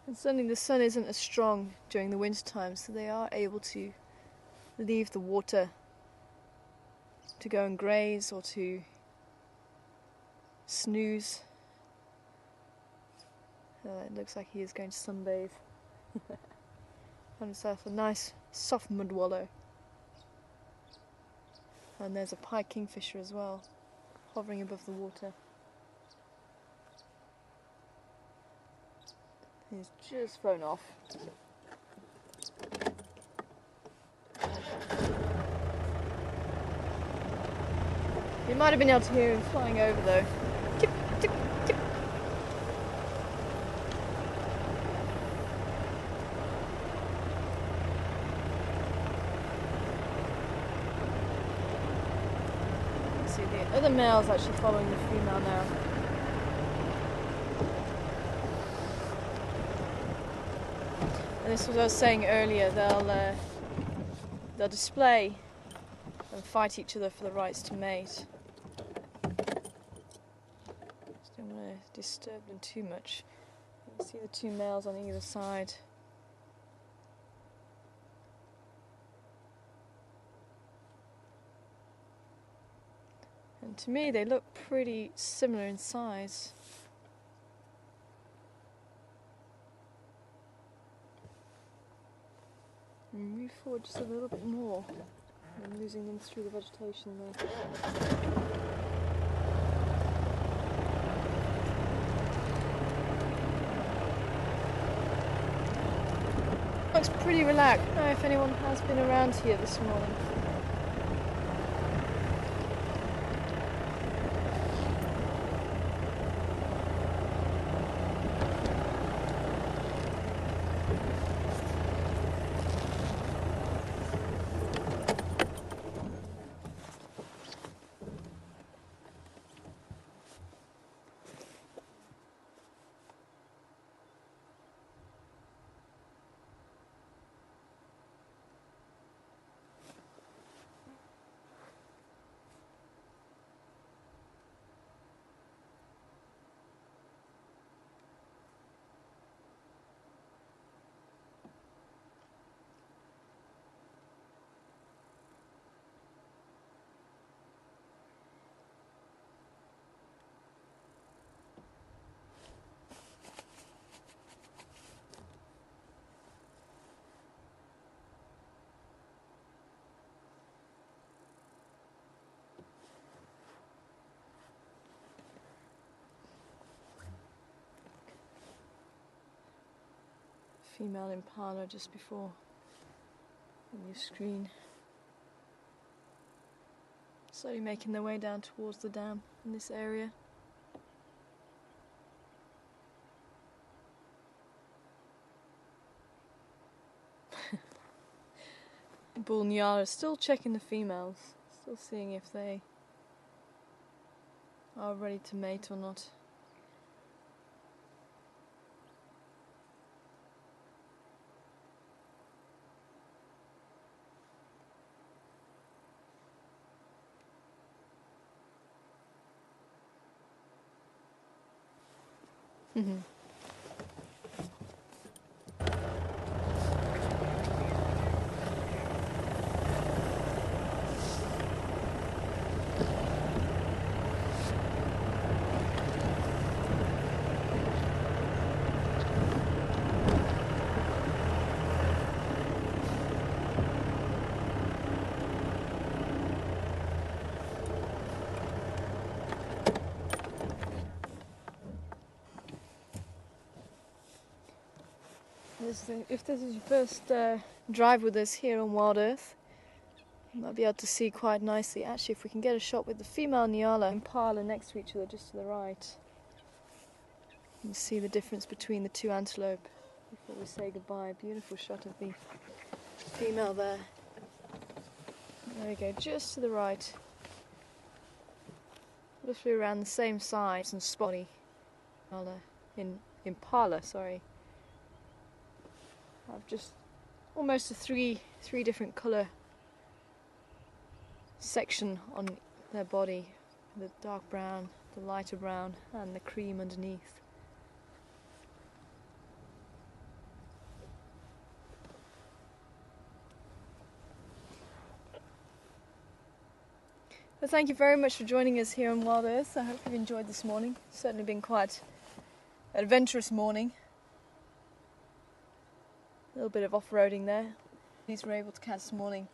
And suddenly the sun isn't as strong during the winter time, so they are able to leave the water to go and graze or to snooze. It looks like he is going to sunbathe. Found himself a nice soft mud wallow. And there's a pike kingfisher as well, hovering above the water. He's just flown off. You might have been able to hear him flying over though. Tip, tip, tip. See, the other male's actually following the female now. And this was what I was saying earlier, they'll display and fight each other for the rights to mate. Just don't want to disturb them too much. You can see the two males on either side. And to me they look pretty similar in size. Move forward just a little bit more. I'm losing them through the vegetation there. Looks pretty relaxed. I don't know if anyone has been around here this morning. Female impala just before on your screen. Slowly making their way down towards the dam in this area. Bull Nyala is still checking the females, still seeing if they are ready to mate or not. Mm-hmm. If this is your first drive with us here on Wild Earth, you might be able to see quite nicely. Actually, if we can get a shot with the female Nyala and impala next to each other just to the right, you can see the difference between the two antelope before we say goodbye. Beautiful shot of the female there. There we go, just to the right. Roughly around the same size and spotty. Impala, sorry. I've just almost a three different colour section on their body. The dark brown, the lighter brown and the cream underneath. Well, thank you very much for joining us here on Wild Earth. I hope you've enjoyed this morning. It's certainly been quite an adventurous morning. A little bit of off-roading there. These were able to catch this morning,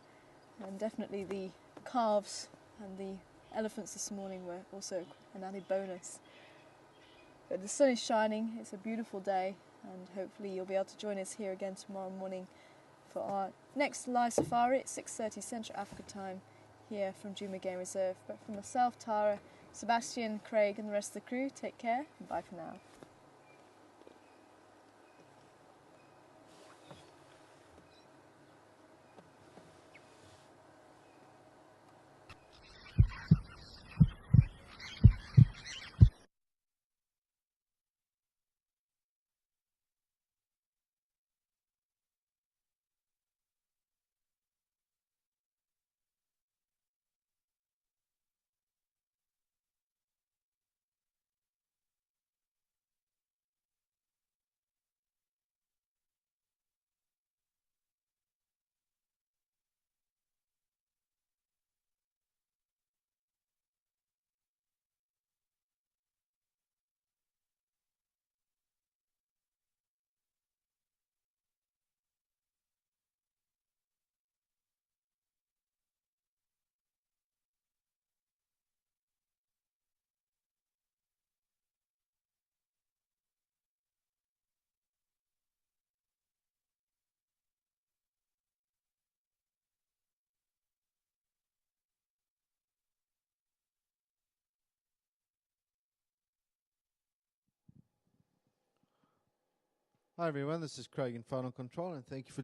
and definitely the calves and the elephants this morning were also an added bonus. But the sun is shining, it's a beautiful day, and hopefully you'll be able to join us here again tomorrow morning for our next live safari at 6:30 Central Africa time here from Juma Game Reserve. But from myself, Tara, Sebastian, Craig and the rest of the crew, take care and bye for now. Hi everyone, this is Craig in Final Control, and thank you for